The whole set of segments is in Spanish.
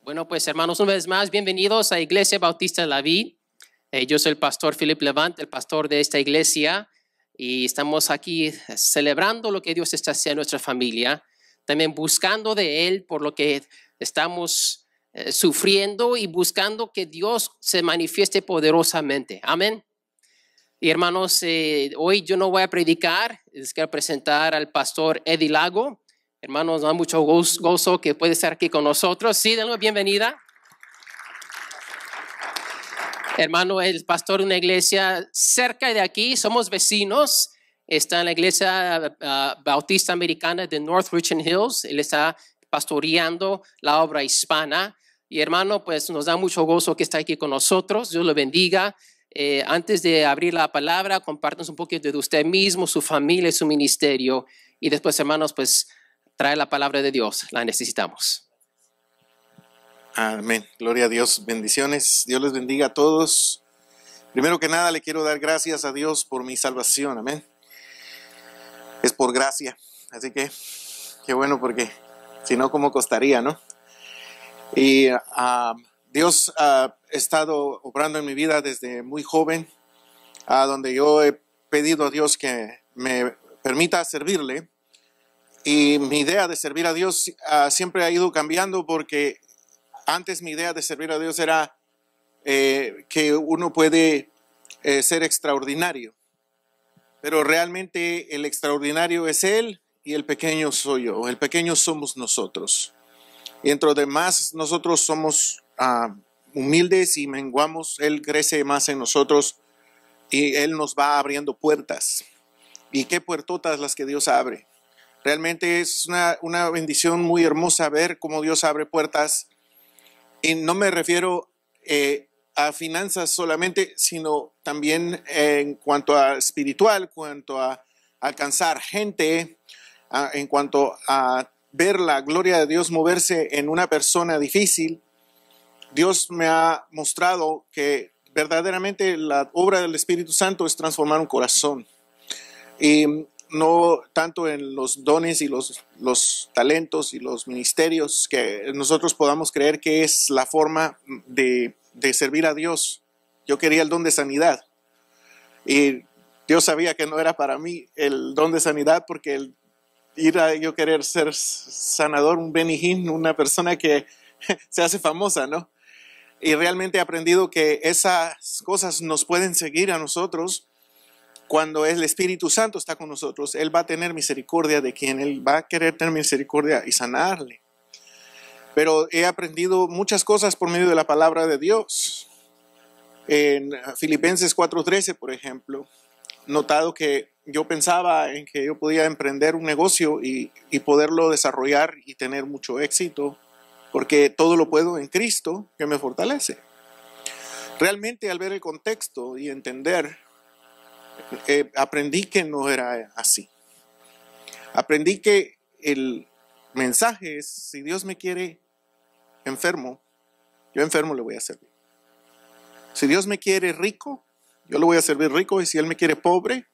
Bueno, pues hermanos, una vez más, bienvenidos a Iglesia Bautista de la Vid. Yo soy el pastor Philip Levant, el pastor de esta iglesia, y estamos aquí celebrando lo que Dios está haciendo en nuestra familia, también buscando de Él por lo que estamos sufriendo y buscando que Dios se manifieste poderosamente. Amén. Y hermanos, hoy yo no voy a predicar, les quiero presentar al pastor Eddie Lago. Hermanos, nos da mucho gozo que puede estar aquí con nosotros. Sí, denle bienvenida. Hermano, el pastor de una iglesia cerca de aquí, somos vecinos. Está en la iglesia bautista americana de North Richland Hills. Él está pastoreando la obra hispana. Y hermano, pues nos da mucho gozo que está aquí con nosotros. Dios lo bendiga. Antes de abrir la palabra, compártanos un poquito de usted mismo, su familia y su ministerio. Y después, hermanos, pues trae la palabra de Dios, la necesitamos. Amén, gloria a Dios, bendiciones, Dios les bendiga a todos. Primero que nada le quiero dar gracias a Dios por mi salvación, amén. Es por gracia, así que qué bueno, porque si no, ¿cómo costaría, no? Y Dios ha estado obrando en mi vida desde muy joven, donde yo he pedido a Dios que me permita servirle. Y mi idea de servir a Dios siempre ha ido cambiando, porque antes mi idea de servir a Dios era que uno puede ser extraordinario, pero realmente el extraordinario es Él y el pequeño soy yo, el pequeño somos nosotros. Y entre demás nosotros somos humildes y menguamos, Él crece más en nosotros y Él nos va abriendo puertas. Y qué puertotas las que Dios abre. Realmente es una bendición muy hermosa ver cómo Dios abre puertas. Y no me refiero a finanzas solamente, sino también en cuanto a espiritual, en cuanto a alcanzar gente, en cuanto a ver la gloria de Dios moverse en una persona difícil. Dios me ha mostrado que verdaderamente la obra del Espíritu Santo es transformar un corazón. Y no tanto en los dones y los talentos y los ministerios que nosotros podamos creer que es la forma de servir a Dios. Yo quería el don de sanidad y Dios sabía que no era para mí el don de sanidad, porque yo querer ser sanador, un Benny Hinn, una persona que se hace famosa, ¿no? Y realmente he aprendido que esas cosas nos pueden seguir a nosotros. Cuando el Espíritu Santo está con nosotros, Él va a tener misericordia de quien Él va a querer tener misericordia y sanarle. Pero he aprendido muchas cosas por medio de la palabra de Dios. En Filipenses 4:13, por ejemplo, notado que yo pensaba en que yo podía emprender un negocio y poderlo desarrollar y tener mucho éxito, porque todo lo puedo en Cristo que me fortalece. Realmente, al ver el contexto y entender, aprendí que no era así. Aprendí que el mensaje es: si Dios me quiere enfermo, yo enfermo le voy a servir. Si Dios me quiere rico, yo le voy a servir rico. Y si Él me quiere pobre,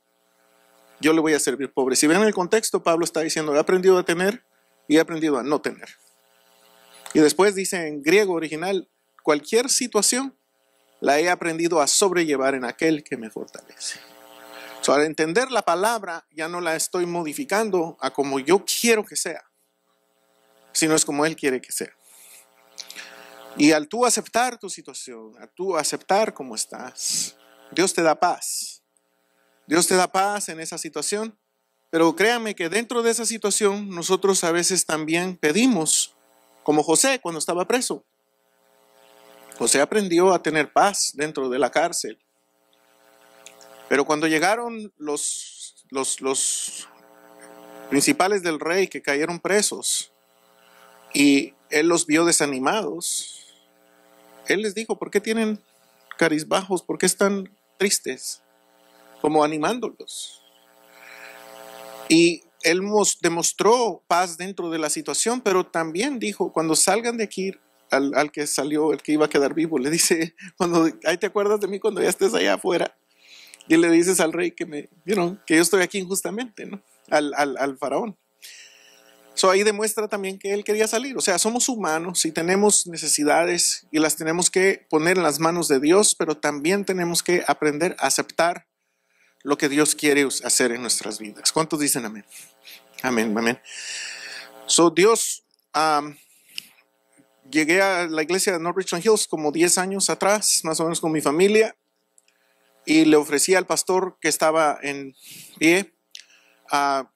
yo le voy a servir pobre. Si ven el contexto, Pablo está diciendo: he aprendido a tener y he aprendido a no tener. Y después dice en griego original: cualquier situación la he aprendido a sobrellevar en aquel que me fortalece. Al entender la palabra, ya no la estoy modificando a como yo quiero que sea, sino es como Él quiere que sea. Y al tú aceptar tu situación, al tú aceptar cómo estás, Dios te da paz. Dios te da paz en esa situación. Pero créanme que dentro de esa situación nosotros a veces también pedimos, como José cuando estaba preso. José aprendió a tener paz dentro de la cárcel. Pero cuando llegaron los principales del rey que cayeron presos y él los vio desanimados, él les dijo: ¿por qué tienen cabizbajos? ¿Por qué están tristes? Como animándolos. Y él demostró paz dentro de la situación, pero también dijo: cuando salgan de aquí, al que salió, el que iba a quedar vivo, le dice: ahí te acuerdas de mí cuando ya estés allá afuera. Y le dices al rey que yo estoy aquí injustamente, ¿no? Al faraón. Ahí demuestra también que él quería salir. O sea, somos humanos y tenemos necesidades y las tenemos que poner en las manos de Dios, pero también tenemos que aprender a aceptar lo que Dios quiere hacer en nuestras vidas. ¿Cuántos dicen amén? Amén, amén. Dios, llegué a la iglesia de North Richland Hills como 10 años atrás, más o menos con mi familia, y le ofrecí al pastor que estaba en pie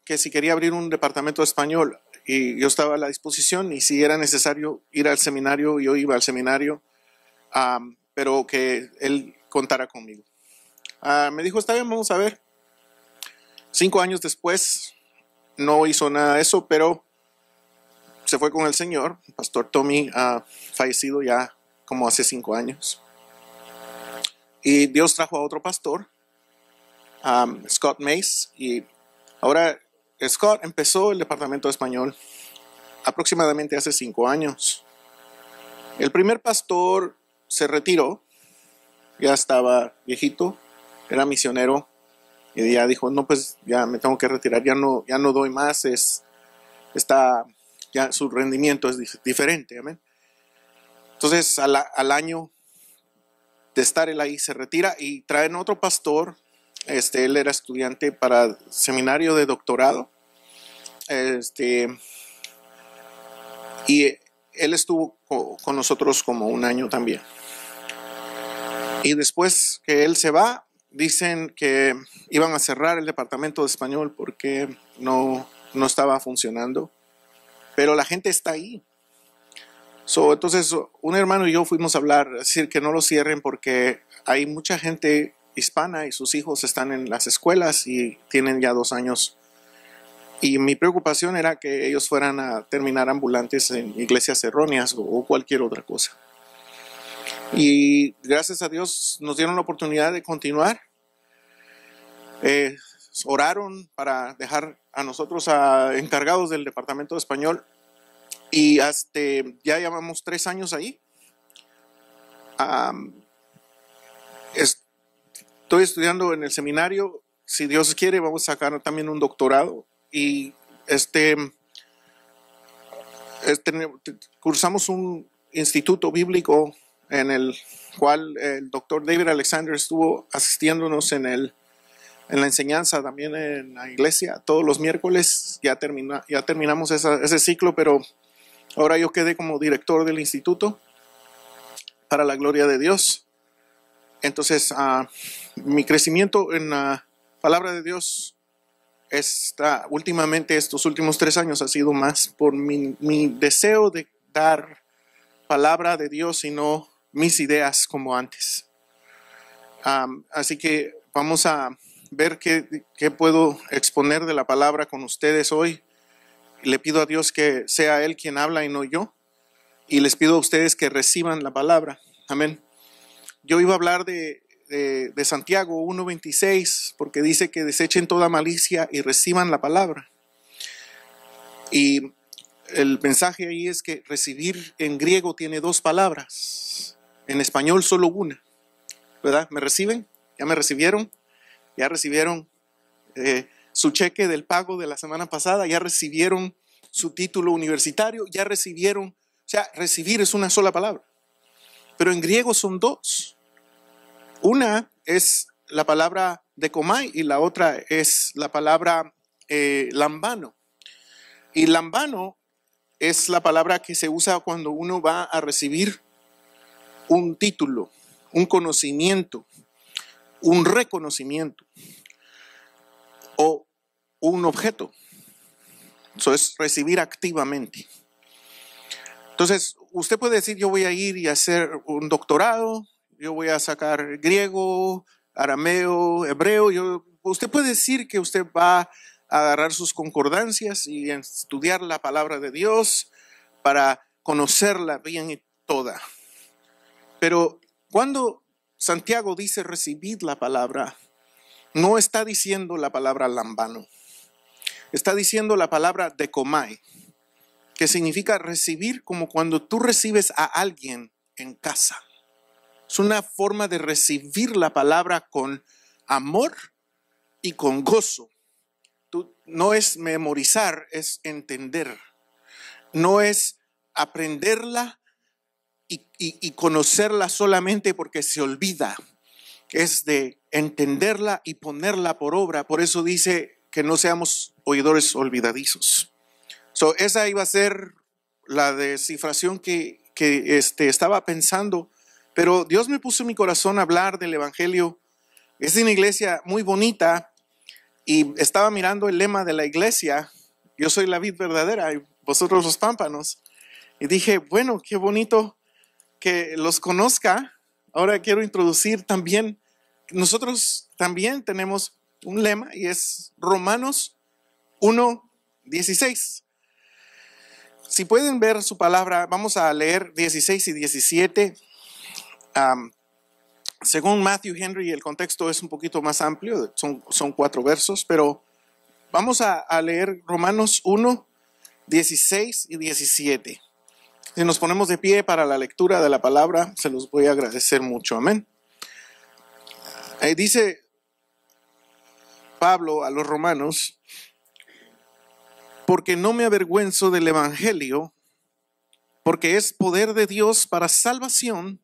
que si quería abrir un departamento de español, y yo estaba a la disposición, y si era necesario ir al seminario, yo iba al seminario, pero que él contara conmigo. Me dijo, está bien, vamos a ver. 5 años después, no hizo nada de eso, pero se fue con el Señor. El pastor Tommy ha fallecido ya como hace 5 años. Y Dios trajo a otro pastor, Scott Mace, y ahora Scott empezó el departamento de español aproximadamente hace 5 años. El primer pastor se retiró, ya estaba viejito, era misionero, y ya dijo, no, pues ya me tengo que retirar, ya no doy más, ya su rendimiento es diferente, amén. Entonces al año de estar él ahí se retira y traen otro pastor. Él era estudiante para seminario de doctorado, y él estuvo con nosotros como 1 año también. Y después que él se va, dicen que iban a cerrar el departamento de español porque no estaba funcionando, pero la gente está ahí. Entonces un hermano y yo fuimos a hablar, decir que no lo cierren porque hay mucha gente hispana y sus hijos están en las escuelas y tienen ya 2 años. Y mi preocupación era que ellos fueran a terminar ambulantes en iglesias erróneas o cualquier otra cosa. Y gracias a Dios nos dieron la oportunidad de continuar. Oraron para dejar a nosotros encargados del departamento de español. Y ya llevamos 3 años ahí. Estoy estudiando en el seminario. Si Dios quiere, vamos a sacar también un doctorado. Y cursamos un instituto bíblico en el cual el doctor David Alexander estuvo asistiéndonos en la enseñanza también en la iglesia todos los miércoles. Ya terminamos ese ciclo, pero ahora yo quedé como director del instituto para la gloria de Dios. Entonces, mi crecimiento en la palabra de Dios últimamente, estos últimos 3 años, ha sido más por mi deseo de dar palabra de Dios y no mis ideas como antes. Así que vamos a ver qué puedo exponer de la palabra con ustedes hoy. Le pido a Dios que sea Él quien habla y no yo. Y les pido a ustedes que reciban la palabra. Amén. Yo iba a hablar de Santiago 1:26, porque dice que desechen toda malicia y reciban la palabra. Y el mensaje ahí es que recibir en griego tiene 2 palabras, en español solo una, ¿verdad? ¿Me reciben? ¿Ya me recibieron? ¿Ya recibieron su cheque del pago de la semana pasada? ¿Ya recibieron su título universitario? ¿Ya recibieron? O sea, recibir es una sola palabra, pero en griego son 2. Una es la palabra dekomai y la otra es la palabra lambano. Y lambano es la palabra que se usa cuando uno va a recibir un título, un conocimiento, un reconocimiento o un objeto. Eso es recibir activamente. Entonces, usted puede decir, yo voy a ir y hacer un doctorado, yo voy a sacar griego, arameo, hebreo. Usted puede decir que usted va a agarrar sus concordancias y estudiar la palabra de Dios para conocerla bien y toda. Pero cuando Santiago dice recibid la palabra, no está diciendo la palabra lambano. Está diciendo la palabra dekomai, que significa recibir como cuando tú recibes a alguien en casa. Es una forma de recibir la palabra con amor y con gozo. No es memorizar, es entender no es aprenderla y conocerla solamente porque se olvida. Es de entenderla y ponerla por obra. Por eso dice que no seamos oidores olvidadizos. Esa iba a ser la descifración que estaba pensando. Pero Dios me puso en mi corazón a hablar del Evangelio. Es una iglesia muy bonita y estaba mirando el lema de la iglesia. Yo soy la vid verdadera y vosotros los pámpanos. Y dije, bueno, qué bonito que los conozca. Ahora quiero introducir también, nosotros también tenemos un lema y es Romanos 1:16. Si pueden ver su palabra, vamos a leer 16 y 17. Según Matthew Henry, el contexto es un poquito más amplio, son 4 versos, pero vamos a leer Romanos 1:16 y 17. Si nos ponemos de pie para la lectura de la palabra, se los voy a agradecer mucho. Amén. Dice Pablo a los romanos: porque no me avergüenzo del evangelio, porque es poder de Dios para salvación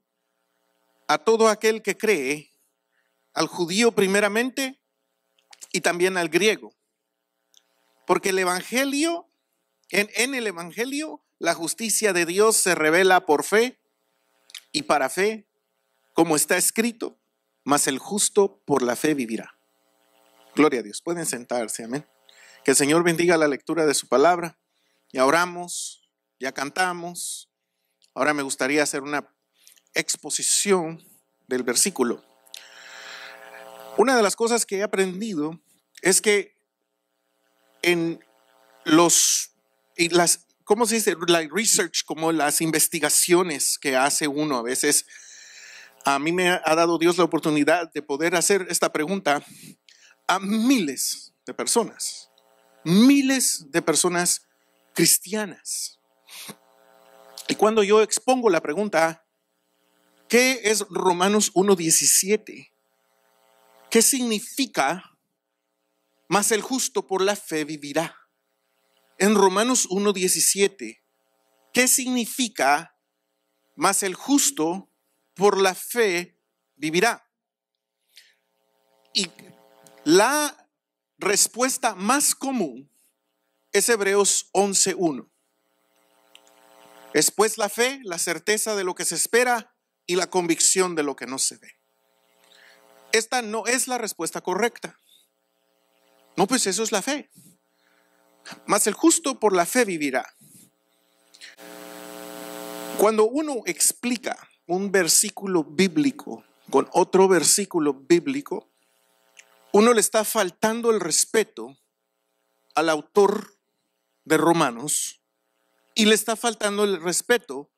a todo aquel que cree, al judío primeramente y también al griego. Porque el evangelio, en el evangelio, la justicia de Dios se revela por fe y para fe, como está escrito, mas el justo por la fe vivirá. Gloria a Dios. Pueden sentarse, amén. Que el Señor bendiga la lectura de su palabra. Ya oramos, ya cantamos. Ahora me gustaría hacer una exposición del versículo. Una de las cosas que he aprendido es que en ¿cómo se dice? La research, como las investigaciones que hace uno a veces. A mí me ha dado Dios la oportunidad de poder hacer esta pregunta a miles de personas cristianas. Y cuando yo expongo la pregunta, ¿qué es Romanos 1:17? ¿Qué significa? Mas el justo por la fe vivirá. En Romanos 1:17, ¿qué significa? Mas el justo por la fe vivirá. Y la respuesta más común es Hebreos 11:1. Es pues la fe, la certeza de lo que se espera y la convicción de lo que no se ve. Esta no es la respuesta correcta. No, pues eso es la fe. Mas el justo por la fe vivirá. Cuando uno explica un versículo bíblico con otro versículo bíblico, uno le está faltando el respeto al autor de Romanos y le está faltando el respeto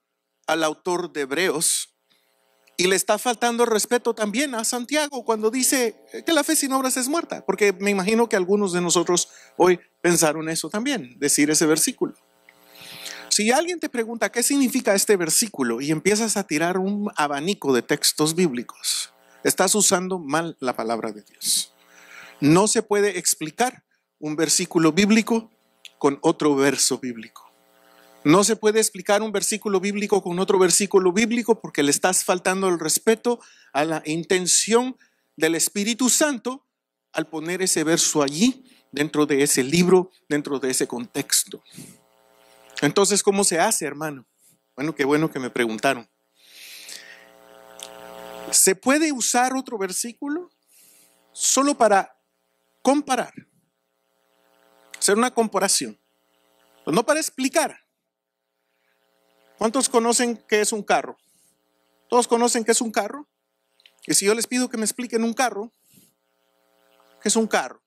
al autor de Hebreos y le está faltando el respeto también a Santiago cuando dice que la fe sin obras es muerta, porque me imagino que algunos de nosotros hoy pensaron eso también, decir ese versículo. Si alguien te pregunta qué significa este versículo y empiezas a tirar un abanico de textos bíblicos, estás usando mal la palabra de Dios. No se puede explicar un versículo bíblico con otro verso bíblico. No se puede explicar un versículo bíblico con otro versículo bíblico porque le estás faltando el respeto a la intención del Espíritu Santo al poner ese verso allí, dentro de ese libro, dentro de ese contexto. Entonces, ¿cómo se hace, hermano? Bueno, qué bueno que me preguntaron. ¿Se puede usar otro versículo? Solo para comparar, hacer una comparación, pues no para explicar. ¿Cuántos conocen qué es un carro? ¿Todos conocen qué es un carro? Y si yo les pido que me expliquen un carro, ¿qué es un carro?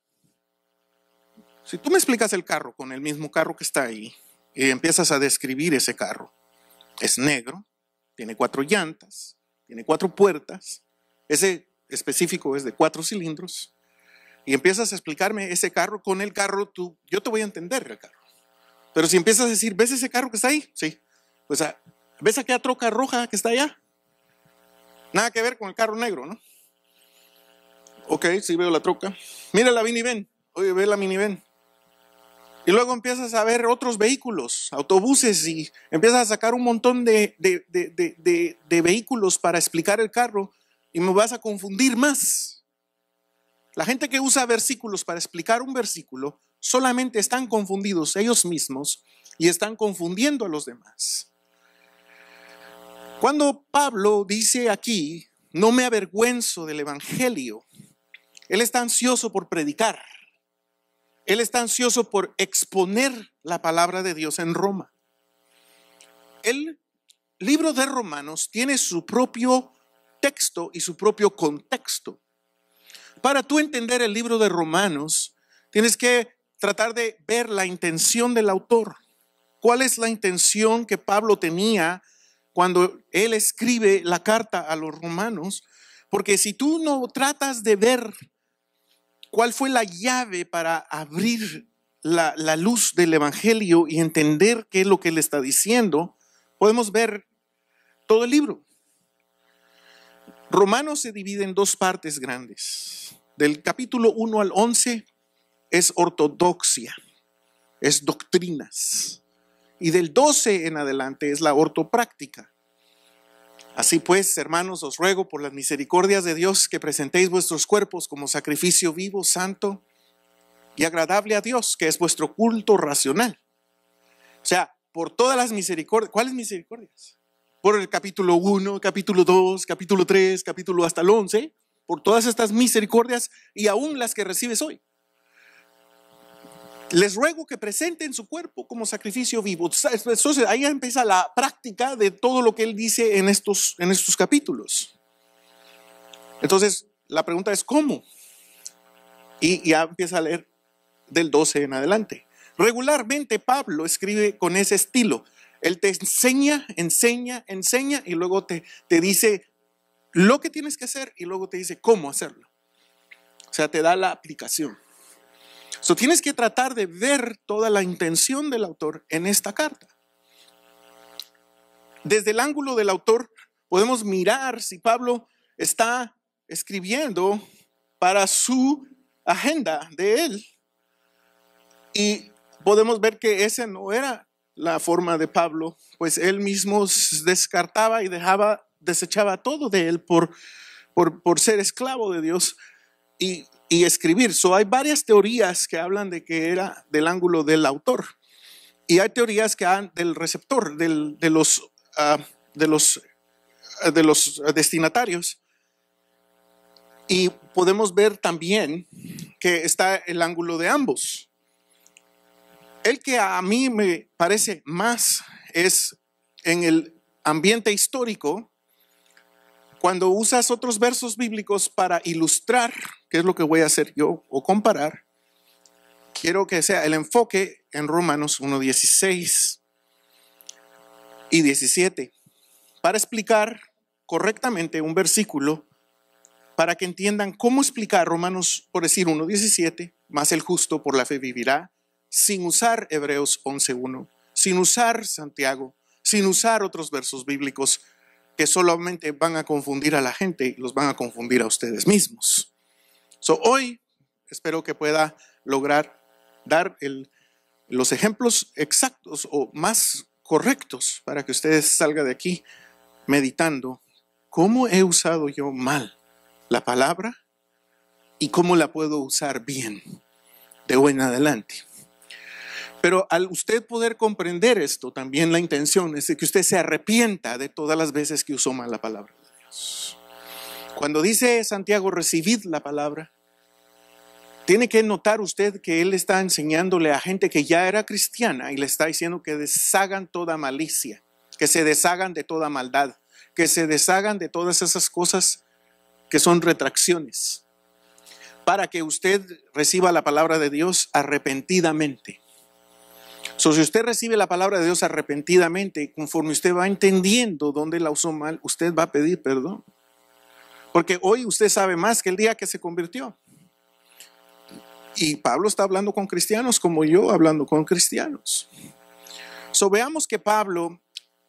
Si tú me explicas el carro con el mismo carro que está ahí y empiezas a describir ese carro, es negro, tiene 4 llantas, tiene 4 puertas, ese específico es de 4 cilindros, y empiezas a explicarme ese carro, con el carro yo te voy a entender el carro. Pero si empiezas a decir, ¿ves ese carro que está ahí? Sí. Pues, ¿ves aquella troca roja que está allá? Nada que ver con el carro negro, ¿no? Ok, sí veo la troca. Mira la minivan. Oye, ve la minivan. Y luego empiezas a ver otros vehículos, autobuses, y empiezas a sacar un montón de vehículos para explicar el carro y me vas a confundir más. La gente que usa versículos para explicar un versículo solamente están confundidos ellos mismos y están confundiendo a los demás. Cuando Pablo dice aquí, no me avergüenzo del evangelio, él está ansioso por predicar. Él está ansioso por exponer la palabra de Dios en Roma. El libro de Romanos tiene su propio texto y su propio contexto. Para tú entender el libro de Romanos, tienes que tratar de ver la intención del autor. ¿Cuál es la intención que Pablo tenía cuando él escribe la carta a los romanos? Porque si tú no tratas de ver cuál fue la llave para abrir la luz del evangelio y entender qué es lo que él está diciendo, podemos ver todo el libro. Romanos se divide en dos partes grandes. Del capítulo 1 al 11 es ortodoxia, es doctrinas. Y del 12 en adelante es la ortopráctica. Así pues, hermanos, os ruego por las misericordias de Dios que presentéis vuestros cuerpos como sacrificio vivo, santo y agradable a Dios, que es vuestro culto racional. O sea, por todas las misericordias. ¿Cuáles misericordias? Por el capítulo 1, capítulo 2, capítulo 3, capítulo hasta el 11, por todas estas misericordias y aún las que recibes hoy. Les ruego que presenten su cuerpo como sacrificio vivo. Entonces ahí empieza la práctica de todo lo que él dice en estos capítulos. Entonces la pregunta es ¿cómo? Y ya empieza a leer del 12 en adelante. Regularmente Pablo escribe con ese estilo. Él te enseña y luego te dice lo que tienes que hacer y luego te dice cómo hacerlo. O sea, te da la aplicación. So, tienes que tratar de ver toda la intención del autor en esta carta. Desde el ángulo del autor podemos mirar si Pablo está escribiendo para su agenda de él. Y podemos ver que esa no era la forma de Pablo, pues él mismo descartaba y desechaba todo de él por ser esclavo de Dios y escribir. Hay varias teorías que hablan de que era del ángulo del autor y hay teorías que hablan del receptor, de los destinatarios. Y podemos ver también que está el ángulo de ambos. El que a mí me parece más es en el ambiente histórico, cuando usas otros versos bíblicos para ilustrar, que es lo que voy a hacer yo, o comparar. Quiero que sea el enfoque en Romanos 1:16 y 17, para explicar correctamente un versículo, para que entiendan cómo explicar Romanos, por decir 1:17, más el justo por la fe vivirá, sin usar Hebreos 11:1, sin usar Santiago, sin usar otros versos bíblicos que solamente van a confundir a la gente y los van a confundir a ustedes mismos. Hoy espero que pueda lograr dar los ejemplos exactos o más correctos para que ustedes salgan de aquí meditando cómo he usado yo mal la palabra y cómo la puedo usar bien de hoy en adelante. Pero al usted poder comprender esto, también la intención es de que usted se arrepienta de todas las veces que usó mal la palabra de Dios. Cuando dice Santiago, recibid la palabra, tiene que notar usted que él está enseñándole a gente que ya era cristiana y le está diciendo que deshagan toda malicia, que se deshagan de toda maldad, que se deshagan de todas esas cosas que son retracciones, para que usted reciba la palabra de Dios arrepentidamente. Si usted recibe la palabra de Dios arrepentidamente, conforme usted va entendiendo dónde la usó mal, usted va a pedir perdón. Porque hoy usted sabe más que el día que se convirtió. Y Pablo está hablando con cristianos como yo hablando con cristianos. Veamos que Pablo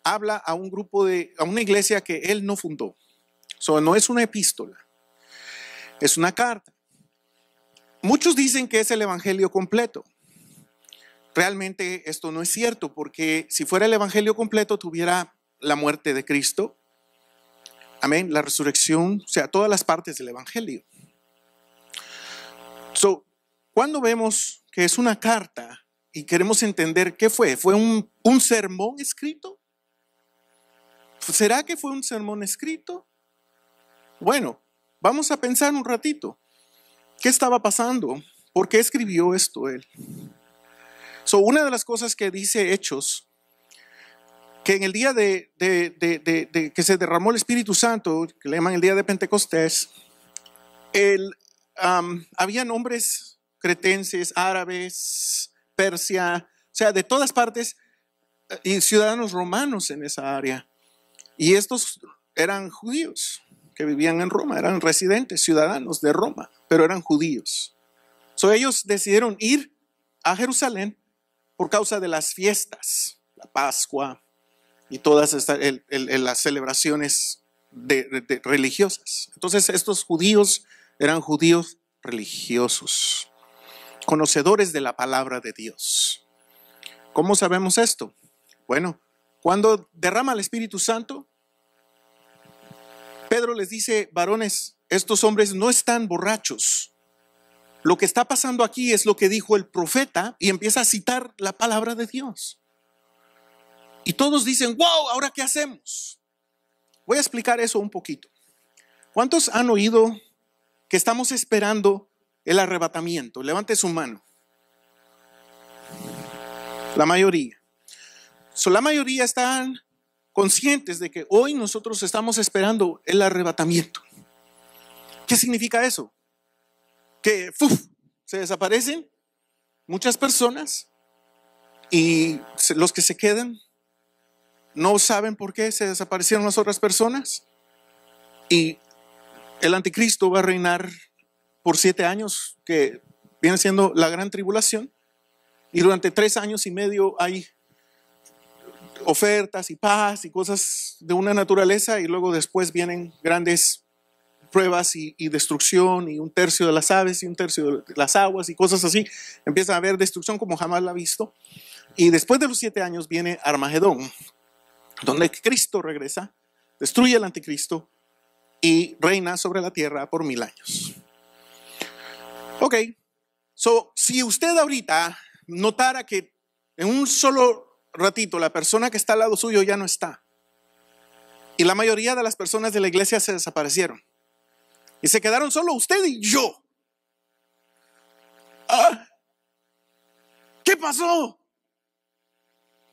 habla a un grupo a una iglesia que él no fundó. No es una epístola, es una carta. Muchos dicen que es el evangelio completo. realmente esto no es cierto, porque si fuera el evangelio completo tuviera la muerte de Cristo, amén, la resurrección, o sea, todas las partes del evangelio. Cuando vemos que es una carta y queremos entender qué fue un sermón escrito. ¿Será que fue un sermón escrito? Bueno, vamos a pensar un ratito. ¿Qué estaba pasando? ¿Por qué escribió esto él? Una de las cosas que dice Hechos, que en el día de que se derramó el Espíritu Santo, que le llaman el día de Pentecostés, habían hombres cretenses, árabes, Persia, o sea, de todas partes, y ciudadanos romanos en esa área. Y estos eran judíos que vivían en Roma, eran residentes, ciudadanos de Roma, pero eran judíos. Ellos decidieron ir a Jerusalén por causa de las fiestas, la Pascua y todas las celebraciones religiosas. Entonces estos judíos eran judíos religiosos, conocedores de la palabra de Dios. ¿Cómo sabemos esto? Bueno, cuando derrama el Espíritu Santo, Pedro les dice: varones, estos hombres no están borrachos. Lo que está pasando aquí es lo que dijo el profeta, y empieza a citar la palabra de Dios. Y todos dicen: wow, ¿ahora qué hacemos? Voy a explicar eso un poquito. ¿Cuántos han oído que estamos esperando el arrebatamiento? Levante su mano. La mayoría. La mayoría están conscientes de que hoy nosotros estamos esperando el arrebatamiento. ¿Qué significa eso? Que se desaparecen muchas personas, y los que se quedan no saben por qué se desaparecieron las otras personas, y el anticristo va a reinar por 7 años, que viene siendo la gran tribulación, y durante 3 años y medio hay ofertas y paz y cosas de una naturaleza, y luego después vienen grandes pruebas y destrucción, y 1/3 de las aves y 1/3 de las aguas y cosas así. Empieza a haber destrucción como jamás la ha visto, y después de los 7 años viene Armagedón, donde Cristo regresa, destruye al anticristo y reina sobre la tierra por 1000 años. Ok, si usted ahorita notara que en un solo ratito la persona que está al lado suyo ya no está, y la mayoría de las personas de la iglesia se desaparecieron, y se quedaron solo usted y yo, ¿qué pasó?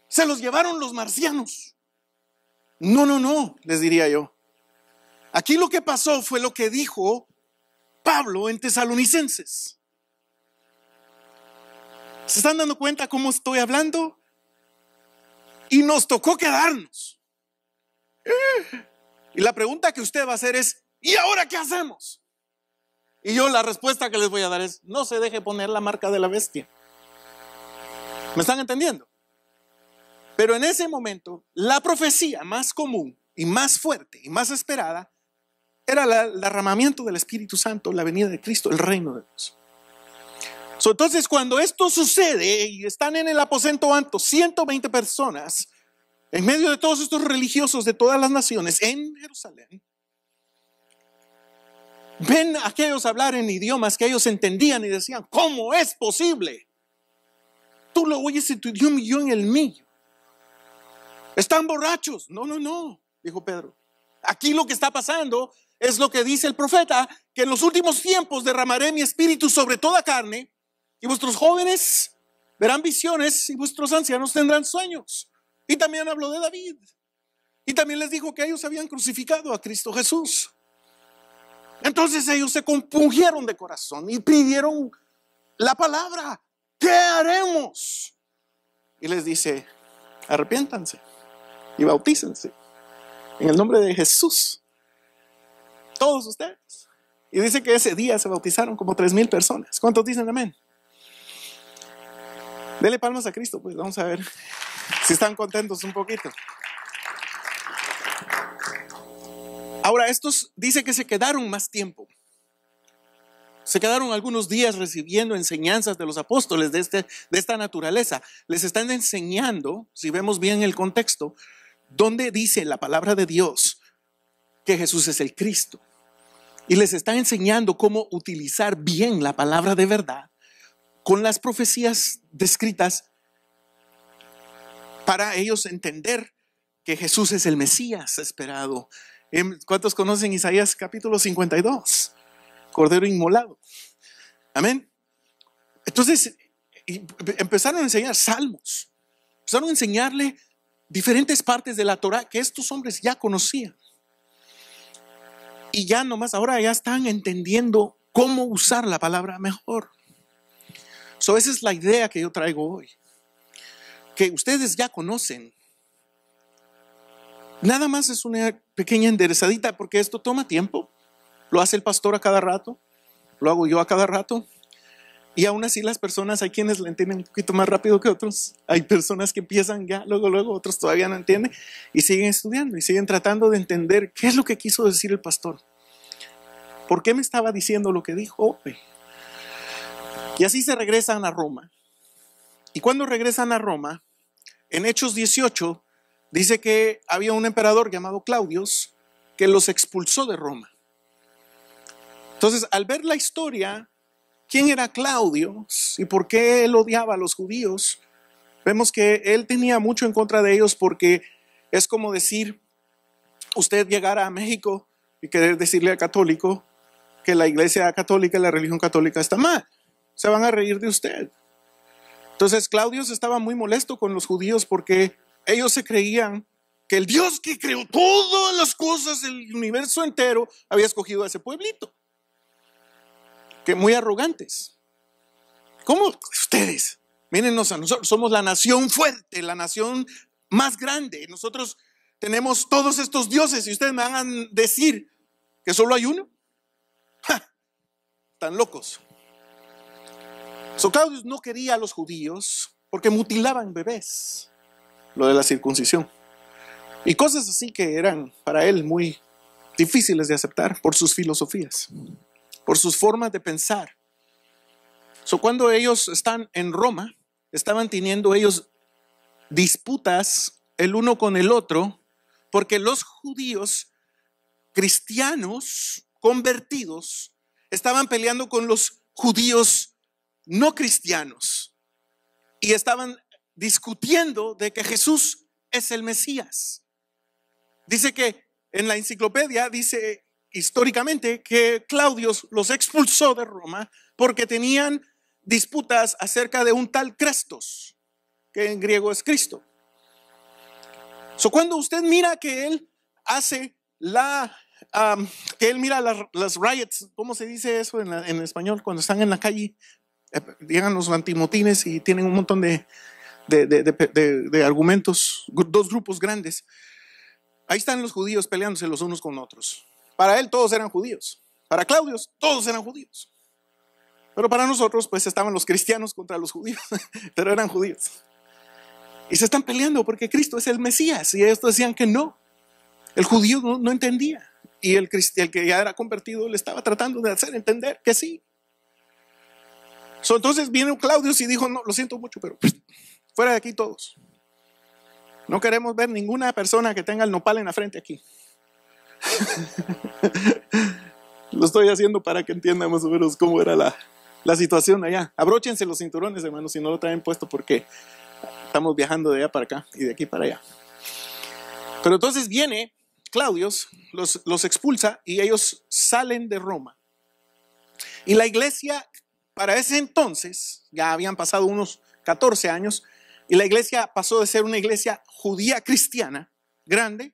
¿Se los llevaron los marcianos? No, les diría yo. Aquí lo que pasó fue lo que dijo Pablo en Tesalonicenses. ¿Se están dando cuenta cómo estoy hablando? Y nos tocó quedarnos. Y la pregunta que usted va a hacer es: ¿y ahora qué hacemos? Y yo la respuesta que les voy a dar es: no se deje poner la marca de la bestia. ¿Me están entendiendo? Pero en ese momento, la profecía más común y más fuerte y más esperada era el derramamiento del Espíritu Santo, la venida de Cristo, el reino de Dios. Entonces, cuando esto sucede y están en el aposento alto 120 personas, en medio de todos estos religiosos de todas las naciones en Jerusalén, ven a aquellos hablar en idiomas que ellos entendían y decían: ¿cómo es posible? Tú lo oyes en tu idioma y yo en el mío. ¿Están borrachos? No, dijo Pedro. Aquí lo que está pasando es lo que dice el profeta, que en los últimos tiempos derramaré mi espíritu sobre toda carne, y vuestros jóvenes verán visiones y vuestros ancianos tendrán sueños. Y también habló de David, y también les dijo que ellos habían crucificado a Cristo Jesús. Entonces ellos se compungieron de corazón y pidieron la palabra: ¿qué haremos? Y les dice: arrepiéntanse y bautícense en el nombre de Jesús, todos ustedes. Y dice que ese día se bautizaron como 3000 personas. ¿Cuántos dicen amén? Dele palmas a Cristo, pues vamos a ver si están contentos un poquito. Ahora, estos dice que se quedaron más tiempo. Se quedaron algunos días recibiendo enseñanzas de los apóstoles de esta naturaleza. Les están enseñando, si vemos bien el contexto, donde dice la palabra de Dios que Jesús es el Cristo. Y les está enseñando cómo utilizar bien la palabra de verdad con las profecías descritas para ellos entender que Jesús es el Mesías esperado. ¿Cuántos conocen Isaías capítulo 52? Cordero inmolado. Amén. Entonces empezaron a enseñar salmos. Empezaron a enseñarle diferentes partes de la Torah que estos hombres ya conocían. Y ya nomás ahora ya están entendiendo cómo usar la palabra mejor. Esa es la idea que yo traigo hoy. Que ustedes ya conocen. Nada más es una pequeña enderezadita porque esto toma tiempo. Lo hace el pastor a cada rato. Lo hago yo a cada rato. Y aún así las personas, hay quienes la entienden un poquito más rápido que otros. Hay personas que empiezan ya, luego, otros todavía no entienden. Y siguen estudiando y siguen tratando de entender qué es lo que quiso decir el pastor. ¿Por qué me estaba diciendo lo que dijo? Y así se regresan a Roma. Y cuando regresan a Roma, en Hechos 18, dice que había un emperador llamado Claudios que los expulsó de Roma. Entonces, al ver la historia, ¿quién era Claudio y por qué él odiaba a los judíos? Vemos que él tenía mucho en contra de ellos porque es como decir, usted llegar a México y querer decirle al católico que la iglesia católica y la religión católica está mal. Se van a reír de usted. Entonces Claudio estaba muy molesto con los judíos porque ellos se creían que el Dios que creó todas las cosas, el universo entero, había escogido a ese pueblito. Que muy arrogantes. ¿Cómo ustedes? Mírennos a nosotros, somos la nación fuerte, la nación más grande. Nosotros tenemos todos estos dioses y ustedes me van a decir que solo hay uno. ¡Ja! Están locos. Claudio no quería a los judíos porque mutilaban bebés, lo de la circuncisión. Y cosas así que eran para él muy difíciles de aceptar por sus filosofías, por sus formas de pensar. Cuando ellos están en Roma, estaban teniendo ellos disputas el uno con el otro, porque los judíos cristianos convertidos estaban peleando con los judíos no cristianos y estaban discutiendo de que Jesús es el Mesías. Dice que en la enciclopedia dice históricamente que Claudio los expulsó de Roma porque tenían disputas acerca de un tal Crestos, que en griego es Cristo. Cuando usted mira que él hace que él mira las riots, ¿cómo se dice eso en español? Cuando están en la calle, llegan los antimotines y tienen un montón de argumentos, dos grupos grandes. Ahí están los judíos peleándose los unos con otros. Para él todos eran judíos. Para Claudio todos eran judíos. Pero para nosotros pues estaban los cristianos contra los judíos, pero eran judíos. Y se están peleando porque Cristo es el Mesías y ellos decían que no. El judío no entendía y el que ya era convertido le estaba tratando de hacer entender que sí. Entonces vino Claudio y dijo, no, lo siento mucho, pero fuera de aquí todos. No queremos ver ninguna persona que tenga el nopal en la frente aquí. Lo estoy haciendo para que entiendan más o menos cómo era la situación allá. Abróchense los cinturones, hermanos, si no lo traen puesto porque estamos viajando de allá para acá y de aquí para allá. Pero entonces viene Claudio, los expulsa y ellos salen de Roma. Y la iglesia, para ese entonces, ya habían pasado unos 14 años, y la iglesia pasó de ser una iglesia judía cristiana, grande,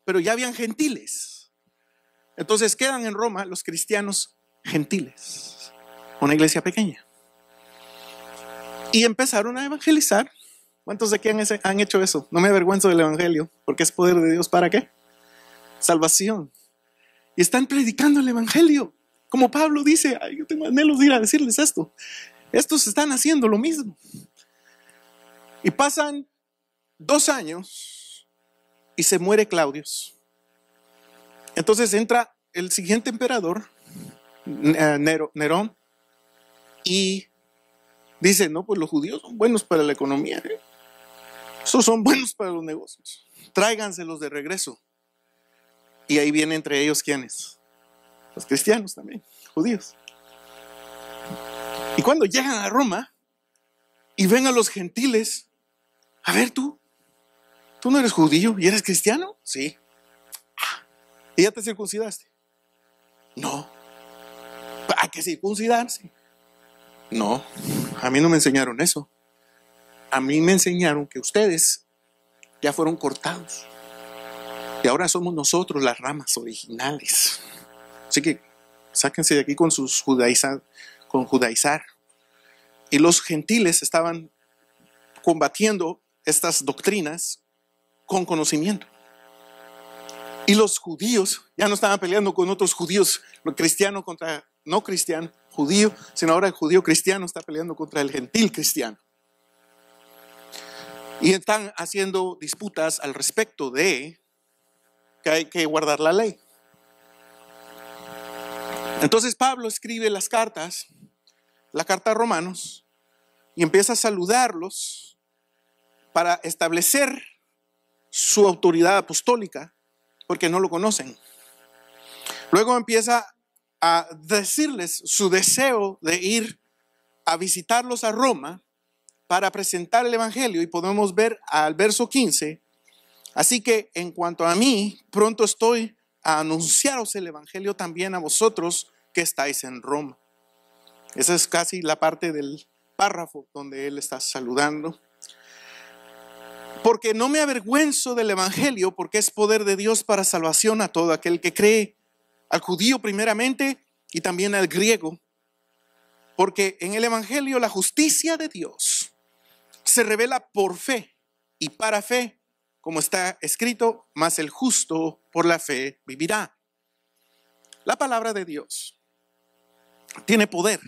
pero ya habían gentiles. Entonces quedan en Roma los cristianos gentiles, una iglesia pequeña. Y empezaron a evangelizar. ¿Cuántos de aquí han hecho eso? No me avergüenzo del evangelio, porque es poder de Dios. ¿Para qué? Salvación. Y están predicando el evangelio. Como Pablo dice, ay, yo tengo anhelos de ir a decirles esto. Estos están haciendo lo mismo. Y pasan 2 años y se muere Claudio. Entonces entra el siguiente emperador Nerón, y dice, no, pues los judíos son buenos para la economía, ¿eh? Esos son buenos para los negocios. Tráiganselos de regreso. Y ahí vienen entre ellos, ¿quiénes? Los cristianos también, judíos. Y cuando llegan a Roma y ven a los gentiles, a ver tú no eres judío y eres cristiano, sí. ¿Y ya te circuncidaste? No. ¿Hay que circuncidarse? No, a mí no me enseñaron eso. A mí me enseñaron que ustedes ya fueron cortados. Y ahora somos nosotros las ramas originales. Así que sáquense de aquí con sus judaizar. Y los gentiles estaban combatiendo estas doctrinas con conocimiento. Y los judíos ya no estaban peleando con otros judíos, lo cristiano contra no cristiano, judío, sino ahora el judío cristiano está peleando contra el gentil cristiano. Y están haciendo disputas al respecto de que hay que guardar la ley. Entonces Pablo escribe las cartas, la carta a Romanos, y empieza a saludarlos para establecer su autoridad apostólica, porque no lo conocen. Luego empieza a decirles su deseo de ir a visitarlos a Roma para presentar el evangelio, y podemos ver al verso 15. Así que en cuanto a mí, pronto estoy a anunciaros el evangelio también a vosotros que estáis en Roma. Esa es casi la parte del párrafo donde él está saludando. Porque no me avergüenzo del evangelio, porque es poder de Dios para salvación a todo aquel que cree, al judío primeramente y también al griego. Porque en el evangelio la justicia de Dios se revela por fe y para fe, como está escrito, mas el justo por la fe vivirá. La palabra de Dios tiene poder.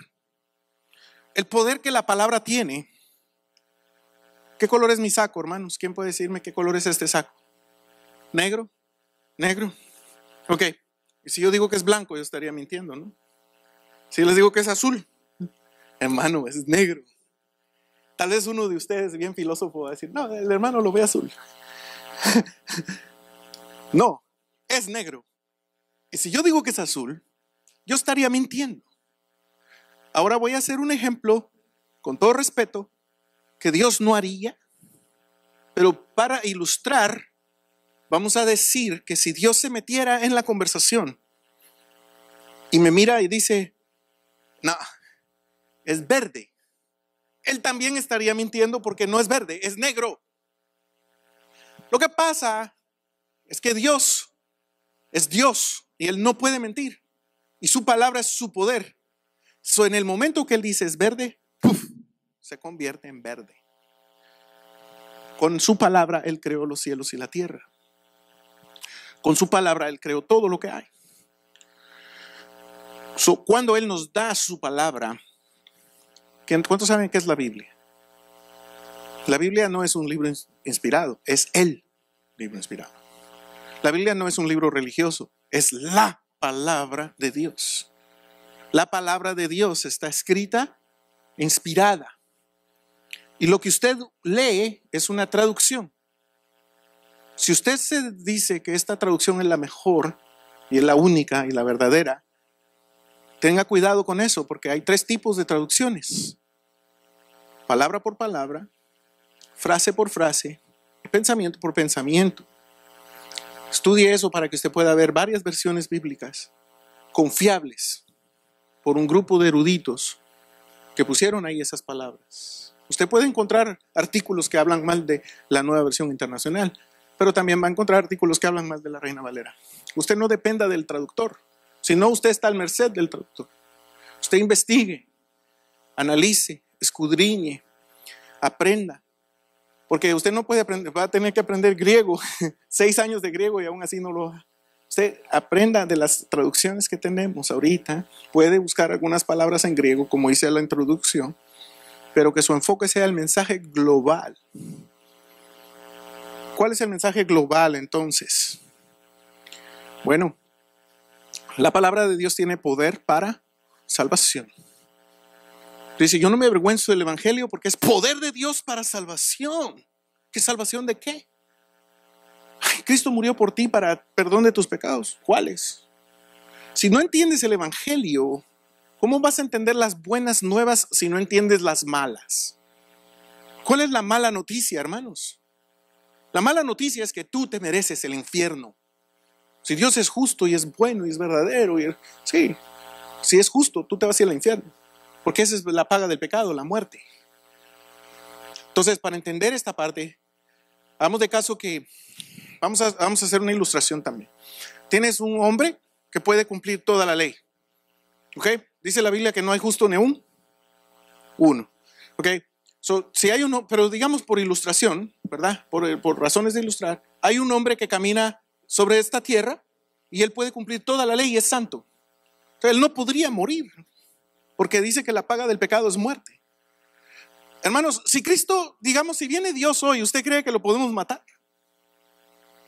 El poder que la palabra tiene. ¿Qué color es mi saco, hermanos? ¿Quién puede decirme qué color es este saco? ¿Negro? ¿Negro? Ok. Y si yo digo que es blanco, yo estaría mintiendo, ¿no? Si les digo que es azul, hermano, es negro. Tal vez uno de ustedes, bien filósofo, va a decir, no, el hermano lo ve azul. No, es negro. Y si yo digo que es azul, yo estaría mintiendo. Ahora voy a hacer un ejemplo, con todo respeto, que Dios no haría, pero para ilustrar, vamos a decir que si Dios se metiera en la conversación y me mira y dice, no, es verde, Él también estaría mintiendo porque no es verde, es negro. Lo que pasa es que Dios es Dios y Él no puede mentir, y su palabra es su poder. En el momento que Él dice es verde, ¡puf!, se convierte en verde. Con su palabra Él creó los cielos y la tierra. Con su palabra Él creó todo lo que hay. Cuando Él nos da su palabra, ¿cuántos saben qué es la Biblia? La Biblia no es un libro inspirado, es el libro inspirado. La Biblia no es un libro religioso, es la palabra de Dios. La palabra de Dios está escrita, inspirada. Y lo que usted lee es una traducción. Si usted se dice que esta traducción es la mejor y es la única y la verdadera, tenga cuidado con eso, porque hay 3 tipos de traducciones: palabra por palabra, frase por frase, pensamiento por pensamiento. Estudie eso para que usted pueda ver varias versiones bíblicas confiables por un grupo de eruditos que pusieron ahí esas palabras. Usted puede encontrar artículos que hablan mal de la Nueva Versión Internacional, pero también va a encontrar artículos que hablan mal de la Reina Valera. Usted no dependa del traductor, sino usted está al merced del traductor. Usted investigue, analice, escudriñe, aprenda. Porque usted no puede aprender, va a tener que aprender griego, 6 años de griego y aún así no lo va. Usted aprenda de las traducciones que tenemos ahorita, puede buscar algunas palabras en griego, como dice la introducción, pero que su enfoque sea el mensaje global. ¿Cuál es el mensaje global entonces? Bueno, la palabra de Dios tiene poder para salvación. Dice, yo no me avergüenzo del evangelio porque es poder de Dios para salvación. ¿Qué salvación de qué? Ay, Cristo murió por ti para perdón de tus pecados. ¿Cuáles? Si no entiendes el evangelio, ¿cómo vas a entender las buenas nuevas si no entiendes las malas? ¿Cuál es la mala noticia, hermanos? La mala noticia es que tú te mereces el infierno. Si Dios es justo y es bueno y es verdadero, sí, si es justo, tú te vas a ir al infierno. Porque esa es la paga del pecado, la muerte. Entonces, para entender esta parte, hagamos de caso que vamos a hacer una ilustración también. Tienes un hombre que puede cumplir toda la ley. ¿Ok? Dice la Biblia que no hay justo ni uno. ¿Ok? Si hay uno, pero digamos por ilustración, ¿verdad? Por razones de ilustrar, hay un hombre que camina sobre esta tierra y él puede cumplir toda la ley y es santo. Entonces, él no podría morir porque dice que la paga del pecado es muerte. Hermanos, si Cristo, digamos, si viene Dios hoy, ¿usted cree que lo podemos matar?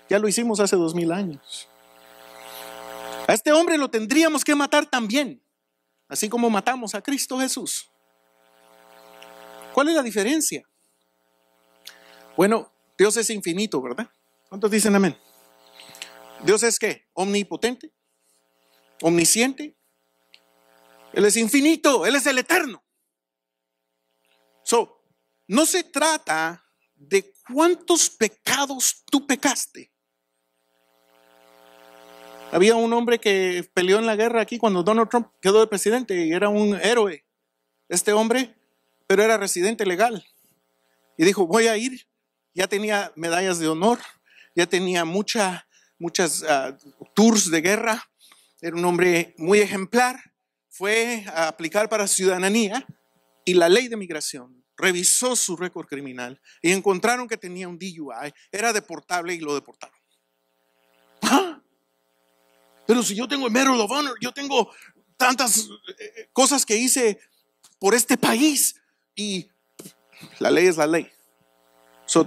Ya lo hicimos hace 2000 años. A este hombre lo tendríamos que matar también, así como matamos a Cristo Jesús. ¿Cuál es la diferencia? Bueno, Dios es infinito, ¿verdad? ¿Cuántos dicen amén? ¿Dios es qué? Omnipotente, omnisciente. Él es infinito, Él es el eterno. No se trata de cuántos pecados tú pecaste. Había un hombre que peleó en la guerra aquí cuando Donald Trump quedó de presidente y era un héroe. Este hombre, pero era residente legal. Y dijo, voy a ir. Ya tenía medallas de honor, ya tenía muchas tours de guerra. Era un hombre muy ejemplar. Fue a aplicar para ciudadanía y la ley de migración revisó su récord criminal y encontraron que tenía un DUI, era deportable y lo deportaron. ¿Ah? Pero si yo tengo el Medal of Honor, yo tengo tantas cosas que hice por este país y la ley es la ley.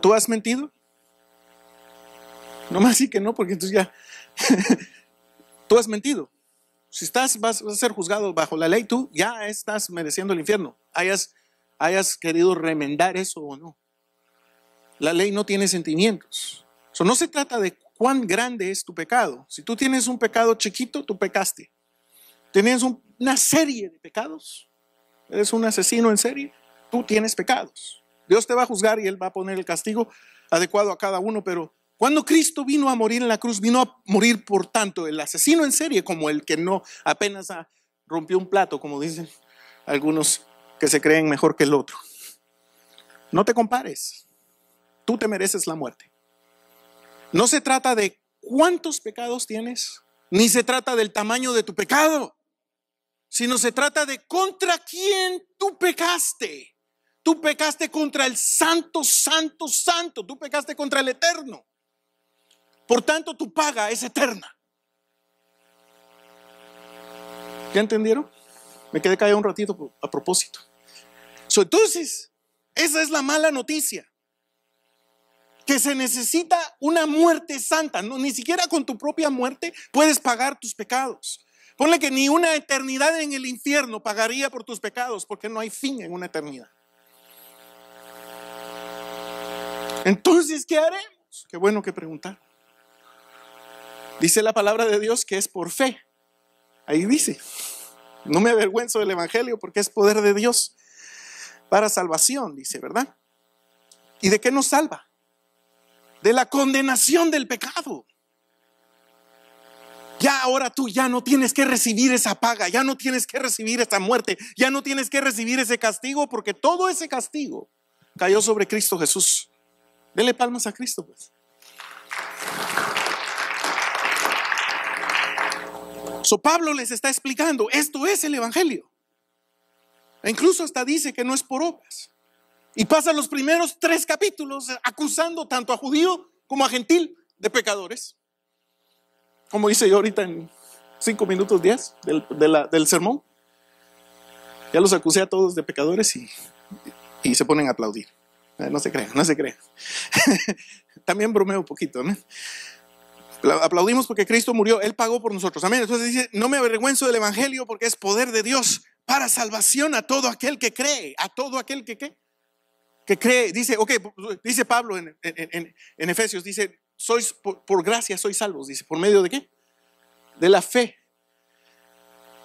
¿Tú has mentido? No más sí que no, porque entonces ya tú has mentido. Si vas a ser juzgado bajo la ley, tú ya estás mereciendo el infierno. Hayas querido remendar eso o no. La ley no tiene sentimientos. No se trata de cuán grande es tu pecado. Si tú tienes un pecado chiquito, tú pecaste. Tienes una serie de pecados. Eres un asesino en serie. Tú tienes pecados. Dios te va a juzgar y Él va a poner el castigo adecuado a cada uno, pero cuando Cristo vino a morir en la cruz, vino a morir por tanto el asesino en serie como el que no apenas rompió un plato, como dicen algunos que se creen mejor que el otro. No te compares. Tú te mereces la muerte. No se trata de cuántos pecados tienes, ni se trata del tamaño de tu pecado, sino se trata de contra quién tú pecaste. Tú pecaste contra el santo, santo, santo. Tú pecaste contra el eterno. Por tanto, tu paga es eterna. ¿Ya entendieron? Me quedé callado un ratito a propósito. Entonces, esa es la mala noticia. Que se necesita una muerte santa. No, ni siquiera con tu propia muerte puedes pagar tus pecados. Ponle que ni una eternidad en el infierno pagaría por tus pecados, porque no hay fin en una eternidad. Entonces, ¿qué haremos? Qué bueno que preguntar. Dice la palabra de Dios que es por fe. Ahí dice, no me avergüenzo del evangelio porque es poder de Dios para salvación, dice, ¿verdad? ¿Y de qué nos salva? De la condenación del pecado. Ya ahora tú ya no tienes que recibir esa paga, ya no tienes que recibir esa muerte, ya no tienes que recibir ese castigo, porque todo ese castigo cayó sobre Cristo Jesús. Dele palmas a Cristo, pues. Pablo les está explicando, esto es el evangelio. E incluso hasta dice que no es por obras. Y pasa los primeros 3 capítulos acusando tanto a judío como a gentil de pecadores. Como hice yo ahorita en 5 minutos 10 del sermón. Ya los acusé a todos de pecadores y se ponen a aplaudir. No se crean. También bromeo un poquito, ¿no? Aplaudimos porque Cristo murió, Él pagó por nosotros. Amén. Entonces dice, no me avergüenzo del evangelio porque es poder de Dios para salvación a todo aquel que cree, a todo aquel que cree. Dice, dice Pablo en Efesios, dice, sois por gracia sois salvos. Dice, ¿por medio de qué? De la fe.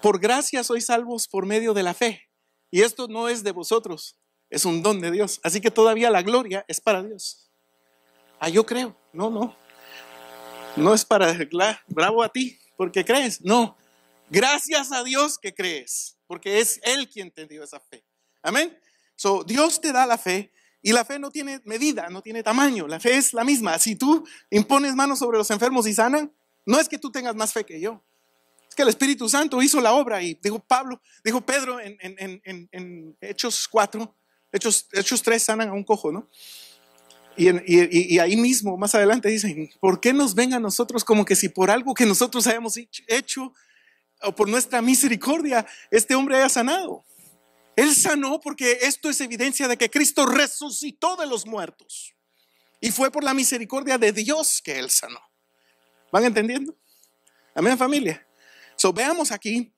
Por gracia sois salvos por medio de la fe. Y esto no es de vosotros, es un don de Dios. Así que todavía la gloria es para Dios. Yo creo. No es para, bravo a ti, porque crees. No, gracias a Dios que crees, porque es Él quien te dio esa fe. Amén. So, Dios te da la fe, y la fe no tiene medida, no tiene tamaño. La fe es la misma. Si tú impones manos sobre los enfermos y sanan, no es que tú tengas más fe que yo. Es que el Espíritu Santo hizo la obra. Y dijo Pedro en Hechos 4, Hechos 3, sanan a un cojo, ¿no? Y ahí mismo, más adelante dicen, ¿por qué nos ven a nosotros como que si por algo que nosotros hayamos hecho o por nuestra misericordia, este hombre haya sanado? Él sanó porque esto es evidencia de que Cristo resucitó de los muertos. Y fue por la misericordia de Dios que Él sanó. ¿Van entendiendo? Amén, familia. Veamos aquí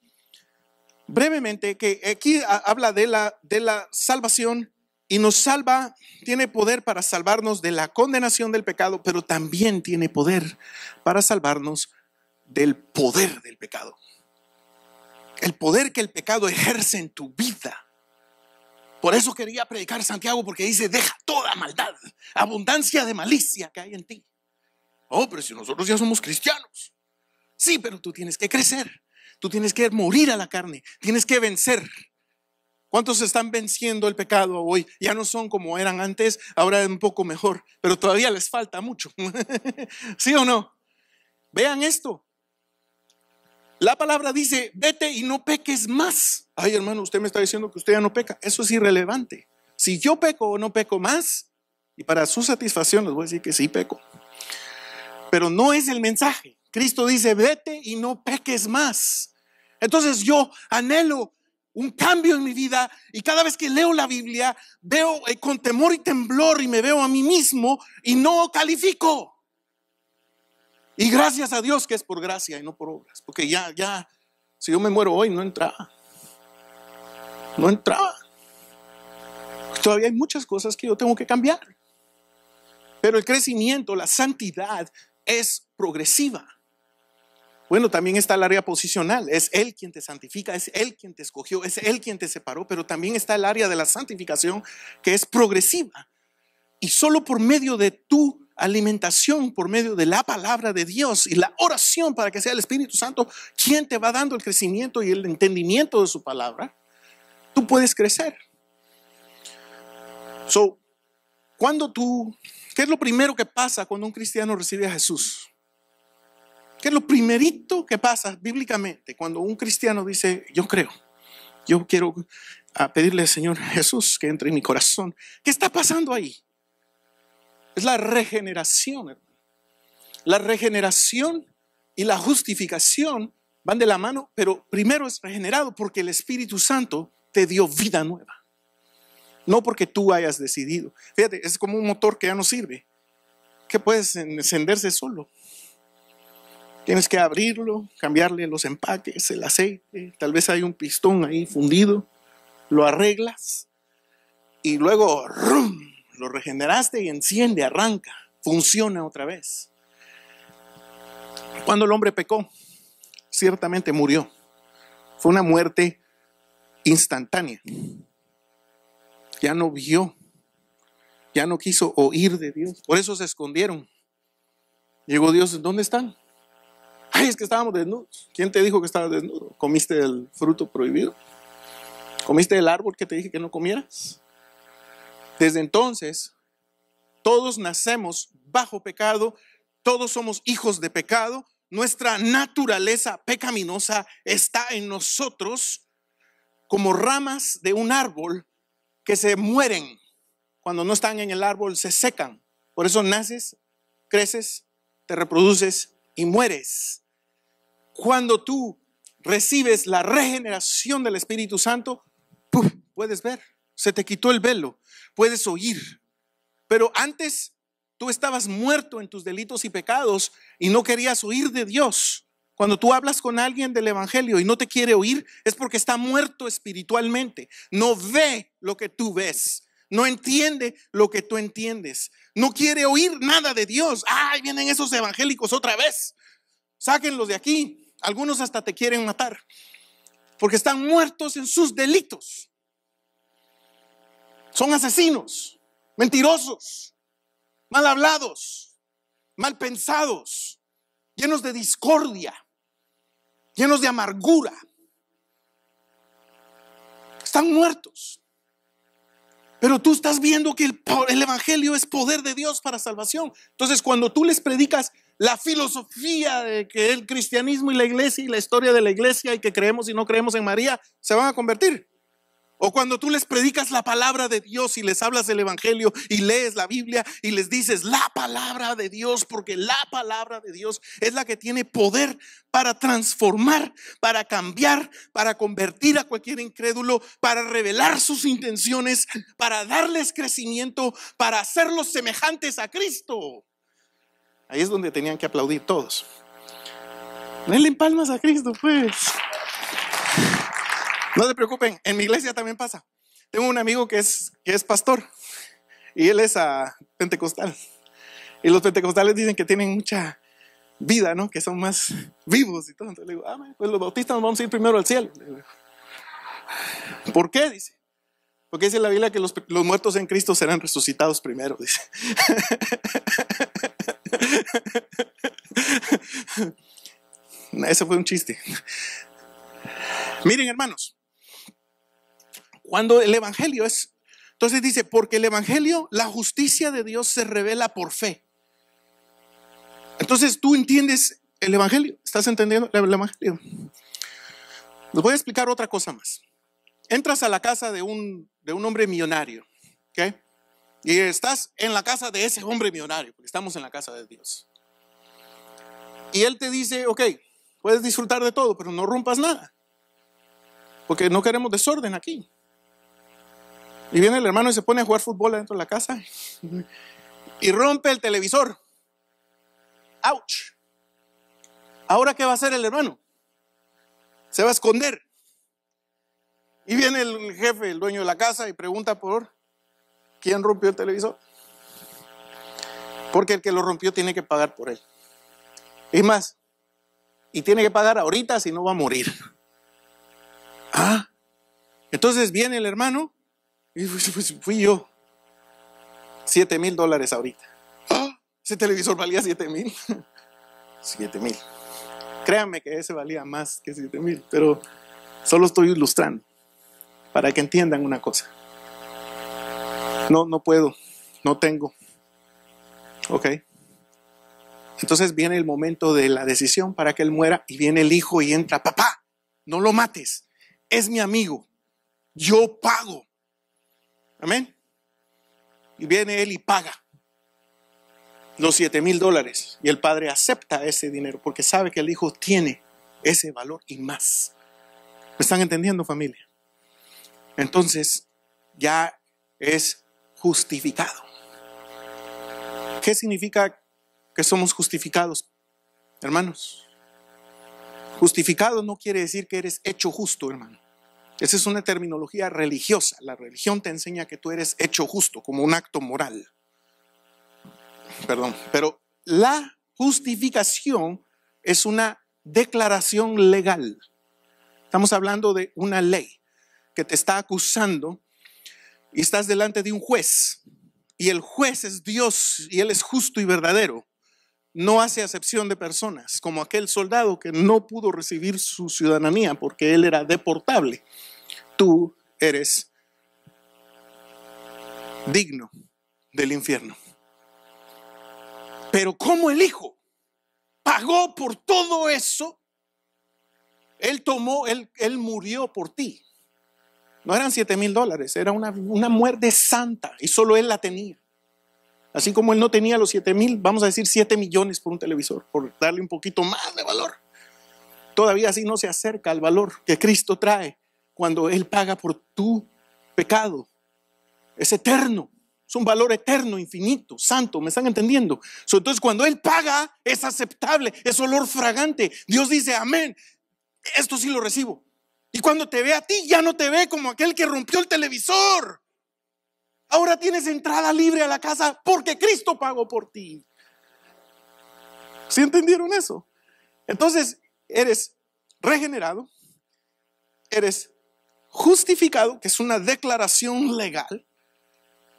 brevemente que aquí habla de la salvación. Y nos salva, tiene poder para salvarnos de la condenación del pecado, pero también tiene poder para salvarnos del poder del pecado. El poder que el pecado ejerce en tu vida. Por eso quería predicar Santiago, porque dice, deja toda maldad, abundancia de malicia que hay en ti. Pero si nosotros ya somos cristianos. Sí, pero tú tienes que crecer. Tú tienes que morir a la carne. Tienes que vencer. ¿Cuántos están venciendo el pecado hoy? Ya no son como eran antes, ahora es un poco mejor, pero todavía les falta mucho. ¿Sí o no? Vean esto. La palabra dice, vete y no peques más. Ay, hermano, usted me está diciendo que usted ya no peca. Eso es irrelevante. Si yo peco o no peco más, y para su satisfacción les voy a decir que sí peco. Pero no es el mensaje. Cristo dice, vete y no peques más. Entonces yo anhelo un cambio en mi vida, y cada vez que leo la Biblia veo con temor y temblor, y me veo a mí mismo y no califico. Y gracias a Dios que es por gracia y no por obras, porque ya si yo me muero hoy no entraba. Todavía hay muchas cosas que yo tengo que cambiar, pero el crecimiento, la santidad es progresiva. Bueno, también está el área posicional. Es Él quien te santifica, es Él quien te escogió, es Él quien te separó. Pero también está el área de la santificación, que es progresiva. Y solo por medio de tu alimentación, por medio de la palabra de Dios y la oración para que sea el Espíritu Santo quien te va dando el crecimiento y el entendimiento de su palabra, tú puedes crecer. ¿Qué es lo primero que pasa cuando un cristiano recibe a Jesús? ¿Qué es lo primerito que pasa bíblicamente cuando un cristiano dice, yo creo, yo quiero pedirle al Señor Jesús que entre en mi corazón? ¿Qué está pasando ahí? Es la regeneración, hermano. La regeneración y la justificación van de la mano, pero primero es regenerado porque el Espíritu Santo te dio vida nueva. No porque tú hayas decidido. Fíjate, es como un motor que ya no sirve, que puede encenderse solo. Tienes que abrirlo, cambiarle los empaques, el aceite, tal vez hay un pistón ahí fundido, lo arreglas y luego ¡rum!, lo regeneraste y enciende, arranca, funciona otra vez. Cuando el hombre pecó, ciertamente murió. Fue una muerte instantánea. Ya no vio, ya no quiso oír de Dios. Por eso se escondieron. Llegó Dios, ¿dónde están? Ay, es que estábamos desnudos. ¿Quién te dijo que estabas desnudo? ¿Comiste el fruto prohibido? ¿Comiste el árbol que te dije que no comieras? Desde entonces, todos nacemos bajo pecado, todos somos hijos de pecado. Nuestra naturaleza pecaminosa está en nosotros como ramas de un árbol que se mueren. Cuando no están en el árbol se secan. Por eso naces, creces, te reproduces y mueres. Cuando tú recibes la regeneración del Espíritu Santo, ¡puf!, puedes ver, se te quitó el velo, puedes oír. Pero antes tú estabas muerto en tus delitos y pecados y no querías oír de Dios. Cuando tú hablas con alguien del evangelio y no te quiere oír, es porque está muerto espiritualmente. No ve lo que tú ves. No entiende lo que tú entiendes. No quiere oír nada de Dios. Ay, vienen esos evangélicos otra vez. Sáquenlos de aquí. Algunos hasta te quieren matar porque están muertos en sus delitos. Son asesinos, mentirosos, mal hablados, mal pensados, llenos de discordia, llenos de amargura. Están muertos. Pero tú estás viendo que el evangelio es poder de Dios para salvación. Entonces, cuando tú les predicas la filosofía de que el cristianismo y la iglesia y la historia de la iglesia y que creemos y no creemos en María, se van a convertir. O cuando tú les predicas la palabra de Dios y les hablas del evangelio y lees la Biblia y les dices la palabra de Dios, porque la palabra de Dios es la que tiene poder para transformar, para cambiar, para convertir a cualquier incrédulo, para revelar sus intenciones, para darles crecimiento, para hacerlos semejantes a Cristo. Ahí es donde tenían que aplaudir todos. Denle palmas a Cristo, pues. No se preocupen, en mi iglesia también pasa. Tengo un amigo que es pastor y él es pentecostal. Y los pentecostales dicen que tienen mucha vida, ¿no? Que son más vivos y todo. Entonces le digo, pues los bautistas nos vamos a ir primero al cielo. ¿Por qué? Dice. Porque dice la Biblia que los muertos en Cristo serán resucitados primero, dice. Ese fue un chiste. Miren, hermanos. Cuando el evangelio es, entonces dice, porque el evangelio, la justicia de Dios se revela por fe. Entonces tú entiendes el evangelio, ¿estás entendiendo el evangelio? Les voy a explicar otra cosa más. Entras a la casa de un hombre millonario, ¿ok? Y estás en la casa de ese hombre millonario, porque estamos en la casa de Dios. Y él te dice, ok, puedes disfrutar de todo, pero no rompas nada, porque no queremos desorden aquí. Y viene el hermano y se pone a jugar fútbol dentro de la casa y rompe el televisor. ¡Auch! ¿Ahora qué va a hacer el hermano? Se va a esconder. Y viene el jefe, el dueño de la casa, y pregunta por quién rompió el televisor. Porque el que lo rompió tiene que pagar por él. Y más, y tiene que pagar ahorita, si no va a morir. Entonces viene el hermano. Y fui yo. $7,000 ahorita. Ese televisor valía 7,000. 7,000. Créanme que ese valía más que 7,000, pero solo estoy ilustrando para que entiendan una cosa. No puedo, no tengo. Ok. Entonces viene el momento de la decisión para que él muera y viene el hijo y entra. Papá, no lo mates. Es mi amigo. Yo pago. Amén. Y viene él y paga los $7,000 y el padre acepta ese dinero porque sabe que el hijo tiene ese valor y más. ¿Me están entendiendo, familia? Entonces ya es justificado. ¿Qué significa que somos justificados, hermanos? Justificado no quiere decir que eres hecho justo, hermano. Esa es una terminología religiosa. La religión te enseña que tú eres hecho justo como un acto moral. Pero la justificación es una declaración legal. Estamos hablando de una ley que te está acusando y estás delante de un juez. Y el juez es Dios y Él es justo y verdadero. No hace acepción de personas, como aquel soldado que no pudo recibir su ciudadanía porque él era deportable. Tú eres digno del infierno. Pero como el Hijo pagó por todo eso, Él murió por ti. No eran $7,000, era una muerte santa y solo Él la tenía. Así como Él no tenía los 7,000, vamos a decir 7 millones por un televisor, por darle un poquito más de valor. Todavía así no se acerca al valor que Cristo trae cuando Él paga por tu pecado. Es eterno. Es un valor eterno, infinito, santo. ¿Me están entendiendo? Entonces cuando Él paga, es aceptable, es olor fragante. Dios dice, amén, esto sí lo recibo. Y cuando te ve a ti, ya no te ve como aquel que rompió el televisor. Ahora tienes entrada libre a la casa porque Cristo pagó por ti. ¿Sí entendieron eso? Entonces eres regenerado, eres justificado, que es una declaración legal,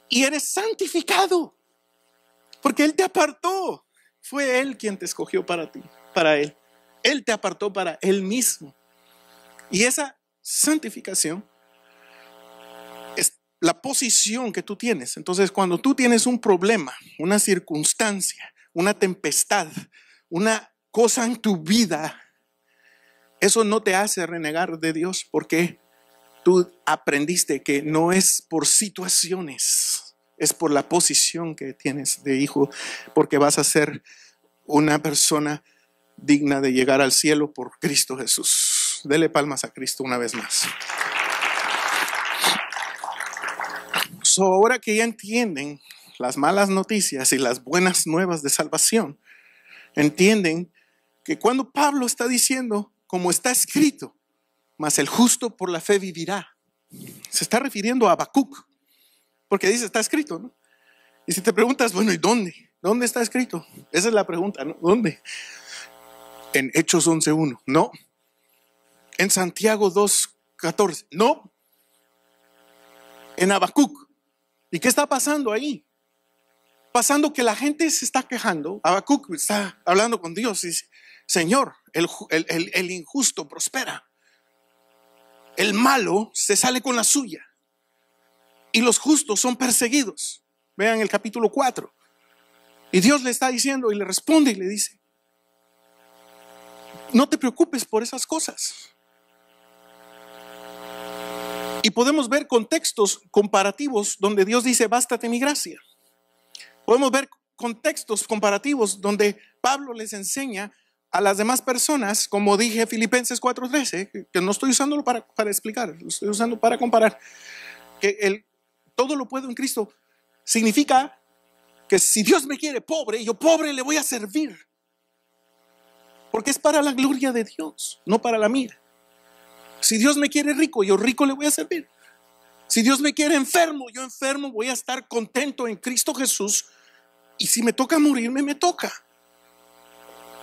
y eres santificado, porque Él te apartó. Fue Él quien te escogió para ti, para Él. Él te apartó para Él mismo. Y esa santificación es la posición que tú tienes. Entonces, cuando tú tienes un problema, una circunstancia, una tempestad, una cosa en tu vida, eso no te hace renegar de Dios, porque tú aprendiste que no es por situaciones, es por la posición que tienes de hijo, porque vas a ser una persona digna de llegar al cielo por Cristo Jesús. Dele palmas a Cristo una vez más. Ahora que ya entienden las malas noticias y las buenas nuevas de salvación, entienden que cuando Pablo está diciendo, como está escrito, mas el justo por la fe vivirá, se está refiriendo a Habacuc, porque dice, está escrito, ¿no? Y si te preguntas, bueno, ¿y dónde? ¿Dónde está escrito? Esa es la pregunta, ¿no? ¿Dónde? En Hechos 11:1, no. En Santiago 2:14, no. En Habacuc. ¿Y qué está pasando ahí? Pasando que la gente se está quejando. Habacuc está hablando con Dios y dice, Señor, el injusto prospera. El malo se sale con la suya. Y los justos son perseguidos. Vean el capítulo 4. Y Dios le está diciendo y le responde y le dice, no te preocupes por esas cosas. Y podemos ver contextos comparativos donde Dios dice, bástate mi gracia. Podemos ver contextos comparativos donde Pablo les enseña a las demás personas, como dije Filipenses 4:13, que no estoy usándolo para explicar, lo estoy usando para comparar, que todo lo puedo en Cristo significa que si Dios me quiere pobre, yo pobre le voy a servir, porque es para la gloria de Dios, no para la mía. Si Dios me quiere rico, yo rico le voy a servir. Si Dios me quiere enfermo, yo enfermo voy a estar contento en Cristo Jesús. Y si me toca morirme, me toca.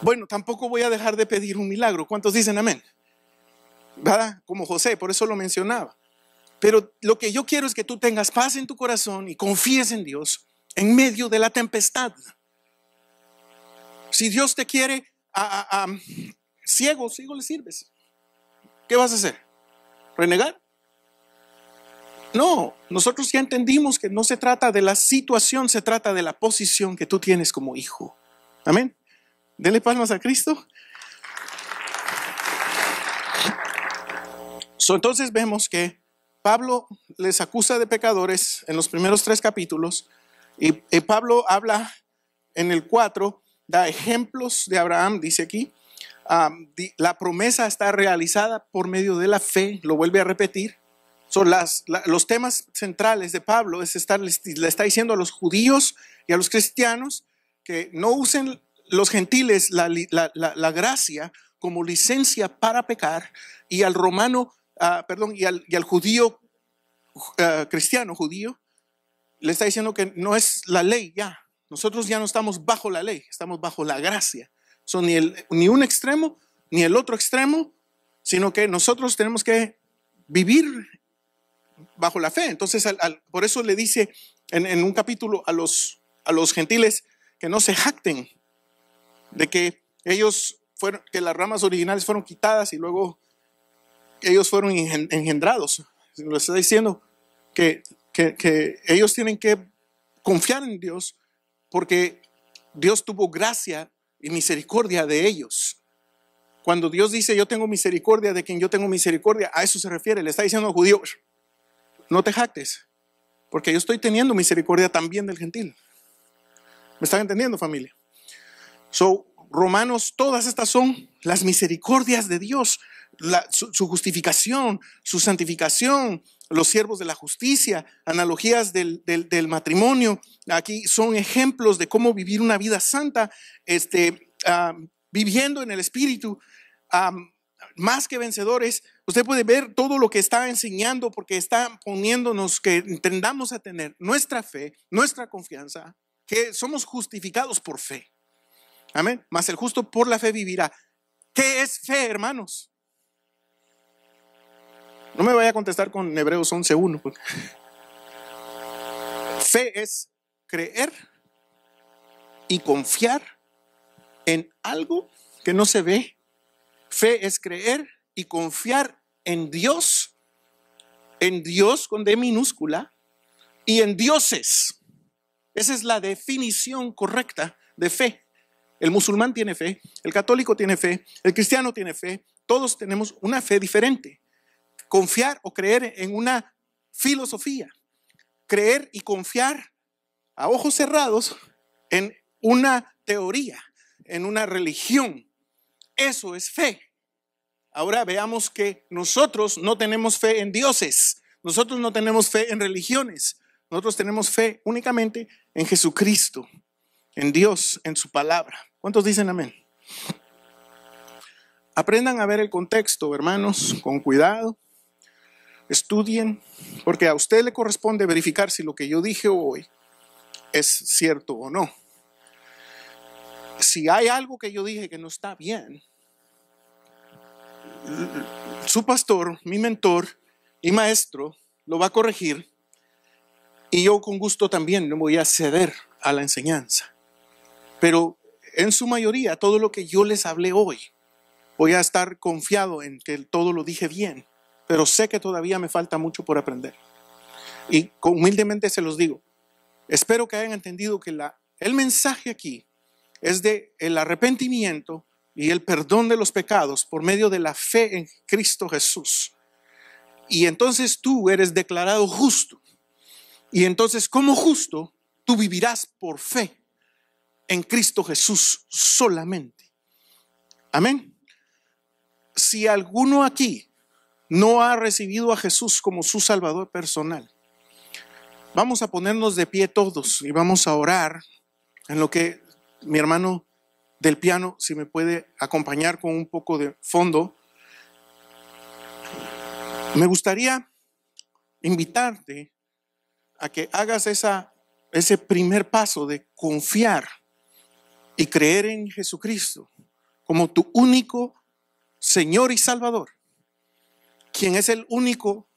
Bueno, tampoco voy a dejar de pedir un milagro. ¿Cuántos dicen amén? ¿Verdad? Como José, por eso lo mencionaba. Pero lo que yo quiero es que tú tengas paz en tu corazón y confíes en Dios en medio de la tempestad. Si Dios te quiere ciego le sirves. ¿Qué vas a hacer? ¿Renegar? No, nosotros ya entendimos que no se trata de la situación, se trata de la posición que tú tienes como hijo. Amén. Denle palmas a Cristo. Entonces vemos que Pablo les acusa de pecadores en los primeros 3 capítulos y Pablo habla en el 4, da ejemplos de Abraham, dice aquí. La promesa está realizada por medio de la fe, lo vuelve a repetir. Son los temas centrales de Pablo, le está diciendo a los judíos y a los cristianos que no usen los gentiles la gracia como licencia para pecar, y al romano, y al judío, cristiano judío, le está diciendo que no es la ley ya. Nosotros ya no estamos bajo la ley, estamos bajo la gracia. Son ni un extremo ni el otro extremo, sino que nosotros tenemos que vivir bajo la fe. Entonces por eso le dice en un capítulo a los gentiles que no se jacten de que que las ramas originales fueron quitadas y luego ellos fueron engendrados. Les está diciendo que ellos tienen que confiar en Dios, porque Dios tuvo gracia y misericordia de ellos. Cuando Dios dice yo tengo misericordia de quien yo tengo misericordia, a eso se refiere. Le está diciendo al judío, no te jactes, porque yo estoy teniendo misericordia también del gentil. ¿Me están entendiendo, familia? Romanos, todas estas son las misericordias de Dios, su justificación, su santificación, los siervos de la justicia, analogías del matrimonio. Aquí son ejemplos de cómo vivir una vida santa, viviendo en el Espíritu, más que vencedores. Usted puede ver todo lo que está enseñando, porque está poniéndonos que entendamos a tener nuestra fe, nuestra confianza, que somos justificados por fe. Amén. Mas el justo por la fe vivirá. ¿Qué es fe, hermanos? No me vaya a contestar con Hebreos 11:1. Fe es creer y confiar en algo que no se ve. Fe es creer y confiar en Dios con D minúscula, y en dioses. Esa es la definición correcta de fe. El musulmán tiene fe, el católico tiene fe, el cristiano tiene fe. Todos tenemos una fe diferente. Confiar o creer en una filosofía. Creer y confiar a ojos cerrados en una teoría, en una religión. Eso es fe. Ahora veamos que nosotros no tenemos fe en dioses. Nosotros no tenemos fe en religiones. Nosotros tenemos fe únicamente en Jesucristo, en Dios, en su palabra. ¿Cuántos dicen amén? Aprendan a ver el contexto, hermanos, con cuidado. Estudien, porque a usted le corresponde verificar si lo que yo dije hoy es cierto o no. Si hay algo que yo dije que no está bien, su pastor, mi mentor y maestro lo va a corregir, y yo con gusto también no voy a ceder a la enseñanza. Pero en su mayoría, todo lo que yo les hablé hoy, voy a estar confiado en que todo lo dije bien, pero sé que todavía me falta mucho por aprender. Y humildemente se los digo, espero que hayan entendido que el mensaje aquí es de el arrepentimiento y el perdón de los pecados por medio de la fe en Cristo Jesús. Y entonces tú eres declarado justo. Y entonces, como justo, tú vivirás por fe en Cristo Jesús solamente. Amén. Si alguno aquí no ha recibido a Jesús como su Salvador personal, vamos a ponernos de pie todos y vamos a orar, en lo que mi hermano del piano, si me puede acompañar con un poco de fondo. Me gustaría invitarte a que hagas ese primer paso de confiar y creer en Jesucristo como tu único Señor y Salvador, quien es el único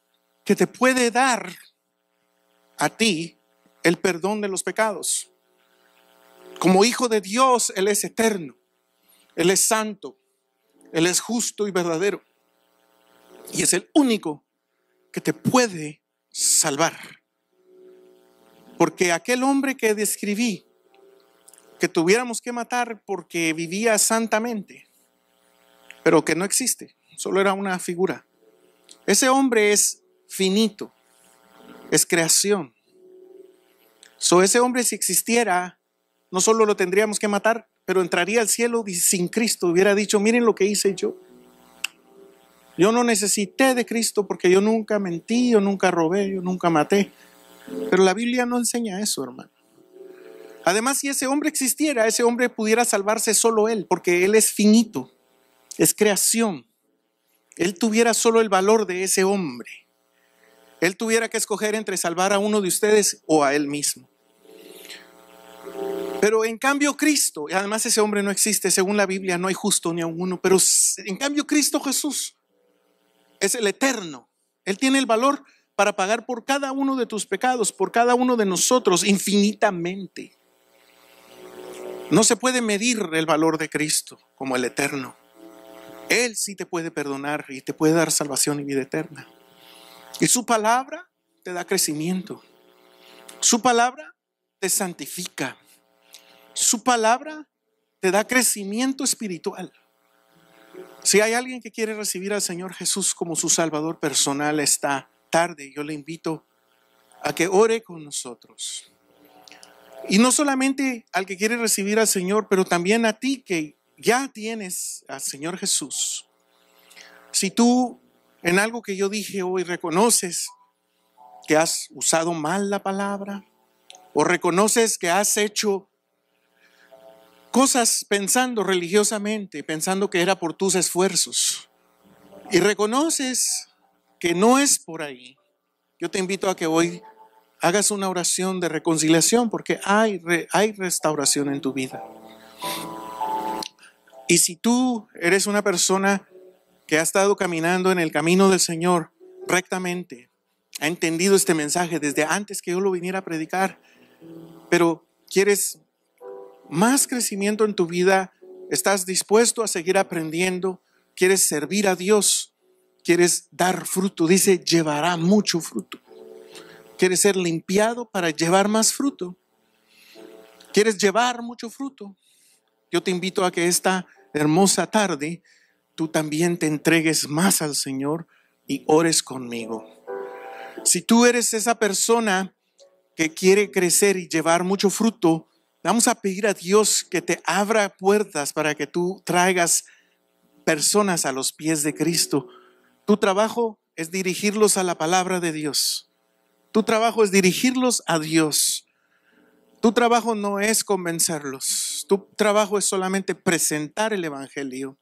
que te puede dar a ti el perdón de los pecados. Como hijo de Dios, Él es eterno, Él es santo, Él es justo y verdadero, y es el único que te puede salvar. Porque aquel hombre que describí, que tuviéramos que matar porque vivía santamente, pero que no existe, solo era una figura, ese hombre es finito, es creación. Ese hombre, si existiera, no solo lo tendríamos que matar, pero entraría al cielo sin Cristo. Hubiera dicho, miren lo que hice yo. Yo no necesité de Cristo porque yo nunca mentí, yo nunca robé, yo nunca maté. Pero la Biblia no enseña eso, hermano. Además, si ese hombre existiera, ese hombre pudiera salvarse solo él, porque él es finito, es creación. Él tuviera solo el valor de ese hombre. Él tuviera que escoger entre salvar a uno de ustedes o a él mismo. Pero en cambio Cristo, y además ese hombre no existe, según la Biblia no hay justo ni a uno, pero en cambio Cristo Jesús es el eterno. Él tiene el valor para pagar por cada uno de tus pecados, por cada uno de nosotros, infinitamente. No se puede medir el valor de Cristo como el eterno. Él sí te puede perdonar y te puede dar salvación y vida eterna. Y su palabra te da crecimiento. Su palabra te santifica. Su palabra te da crecimiento espiritual. Si hay alguien que quiere recibir al Señor Jesús como su Salvador personal esta tarde, yo le invito a que ore con nosotros. Y no solamente al que quiere recibir al Señor, pero también a ti que ya tienes al Señor Jesús, si tú en algo que yo dije hoy reconoces que has usado mal la palabra, o reconoces que has hecho cosas pensando religiosamente, pensando que era por tus esfuerzos, y reconoces que no es por ahí, yo te invito a que hoy hagas una oración de reconciliación, porque hay restauración en tu vida. Y si tú eres una persona que ha estado caminando en el camino del Señor rectamente, ha entendido este mensaje desde antes que yo lo viniera a predicar, pero quieres más crecimiento en tu vida, estás dispuesto a seguir aprendiendo, quieres servir a Dios, quieres dar fruto, dice, llevará mucho fruto. Quieres ser limpiado para llevar más fruto. Quieres llevar mucho fruto. Yo te invito a que esta hermosa tarde tú también te entregues más al Señor y ores conmigo. Si tú eres esa persona que quiere crecer y llevar mucho fruto, vamos a pedir a Dios que te abra puertas para que tú traigas personas a los pies de Cristo. Tu trabajo es dirigirlos a la palabra de Dios. Tu trabajo es dirigirlos a Dios. Tu trabajo no es convencerlos. Tu trabajo es solamente presentar el Evangelio.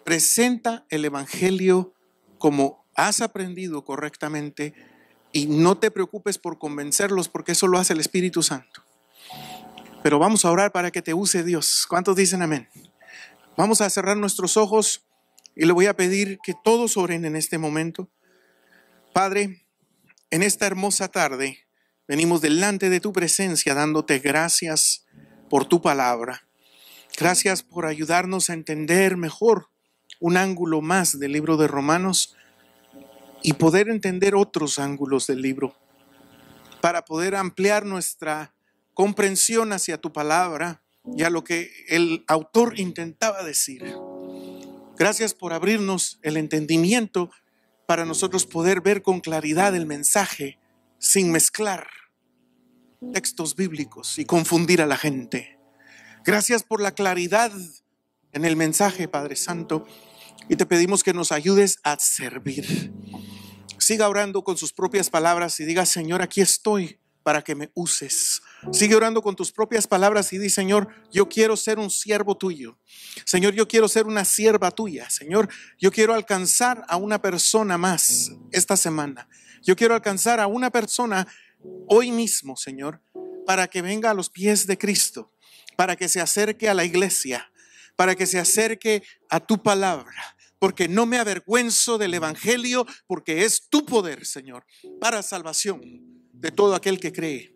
Presenta el Evangelio como has aprendido correctamente y no te preocupes por convencerlos, porque eso lo hace el Espíritu Santo. Pero vamos a orar para que te use Dios. ¿Cuántos dicen amén? Vamos a cerrar nuestros ojos y le voy a pedir que todos oren en este momento. Padre, en esta hermosa tarde venimos delante de tu presencia dándote gracias por tu palabra. Gracias por ayudarnos a entender mejor un ángulo más del libro de Romanos y poder entender otros ángulos del libro para poder ampliar nuestra comprensión hacia tu palabra y a lo que el autor intentaba decir. Gracias por abrirnos el entendimiento para nosotros poder ver con claridad el mensaje sin mezclar textos bíblicos y confundir a la gente. Gracias por la claridad en el mensaje, Padre Santo, y te pedimos que nos ayudes a servir. Siga orando con sus propias palabras y diga: Señor, aquí estoy para que me uses. Sigue orando con tus propias palabras y di: Señor, yo quiero ser un siervo tuyo. Señor, yo quiero ser una sierva tuya. Señor, yo quiero alcanzar a una persona más esta semana. Yo quiero alcanzar a una persona hoy mismo, Señor, para que venga a los pies de Cristo, para que se acerque a la iglesia, para que se acerque a tu palabra, porque no me avergüenzo del evangelio, porque es tu poder, Señor, para salvación de todo aquel que cree.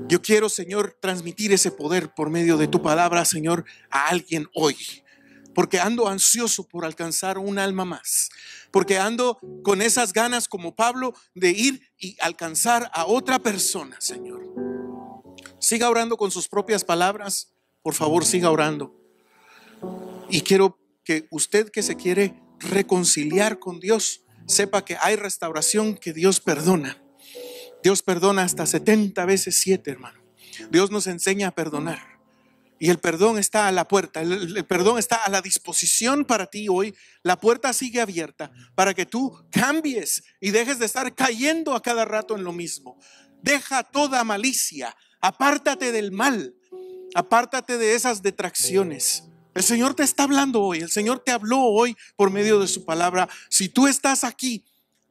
Yo quiero, Señor, transmitir ese poder por medio de tu palabra, Señor, a alguien hoy, porque ando ansioso por alcanzar un alma más, porque ando con esas ganas como Pablo de ir y alcanzar a otra persona, Señor. Siga orando con sus propias palabras, por favor, siga orando. Y quiero que usted que se quiere reconciliar con Dios sepa que hay restauración, que Dios perdona. Dios perdona hasta 70 veces 7, hermano. Dios nos enseña a perdonar. Y el perdón está a la puerta, el perdón está a la disposición para ti hoy. La puerta sigue abierta para que tú cambies y dejes de estar cayendo a cada rato en lo mismo. Deja toda malicia, apártate del mal, apártate de esas detracciones. El Señor te está hablando hoy, el Señor te habló hoy por medio de su palabra. Si tú estás aquí,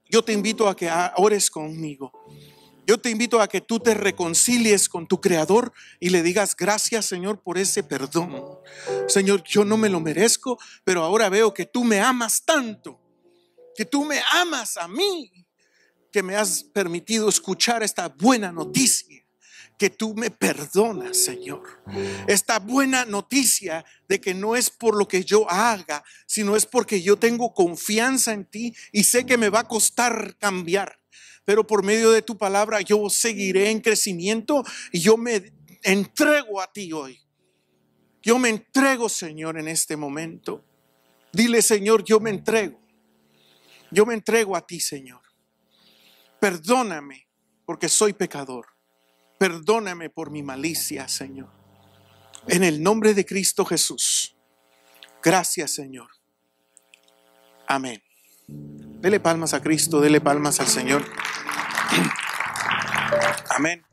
yo te invito a que ores conmigo. Yo te invito a que tú te reconcilies con tu Creador y le digas: gracias, Señor, por ese perdón. Señor, yo no me lo merezco, pero ahora veo que tú me amas tanto, que tú me amas a mí, que me has permitido escuchar esta buena noticia, que tú me perdonas, Señor. Esta buena noticia de que no es por lo que yo haga, sino es porque yo tengo confianza en ti y sé que me va a costar cambiar. Pero por medio de tu palabra yo seguiré en crecimiento y yo me entrego a ti hoy. Yo me entrego, Señor, en este momento. Dile: Señor, yo me entrego. Yo me entrego a ti, Señor. Perdóname porque soy pecador. Perdóname por mi malicia, Señor. En el nombre de Cristo Jesús. Gracias, Señor. Amén. Dele palmas a Cristo, dele palmas al Señor. Amén.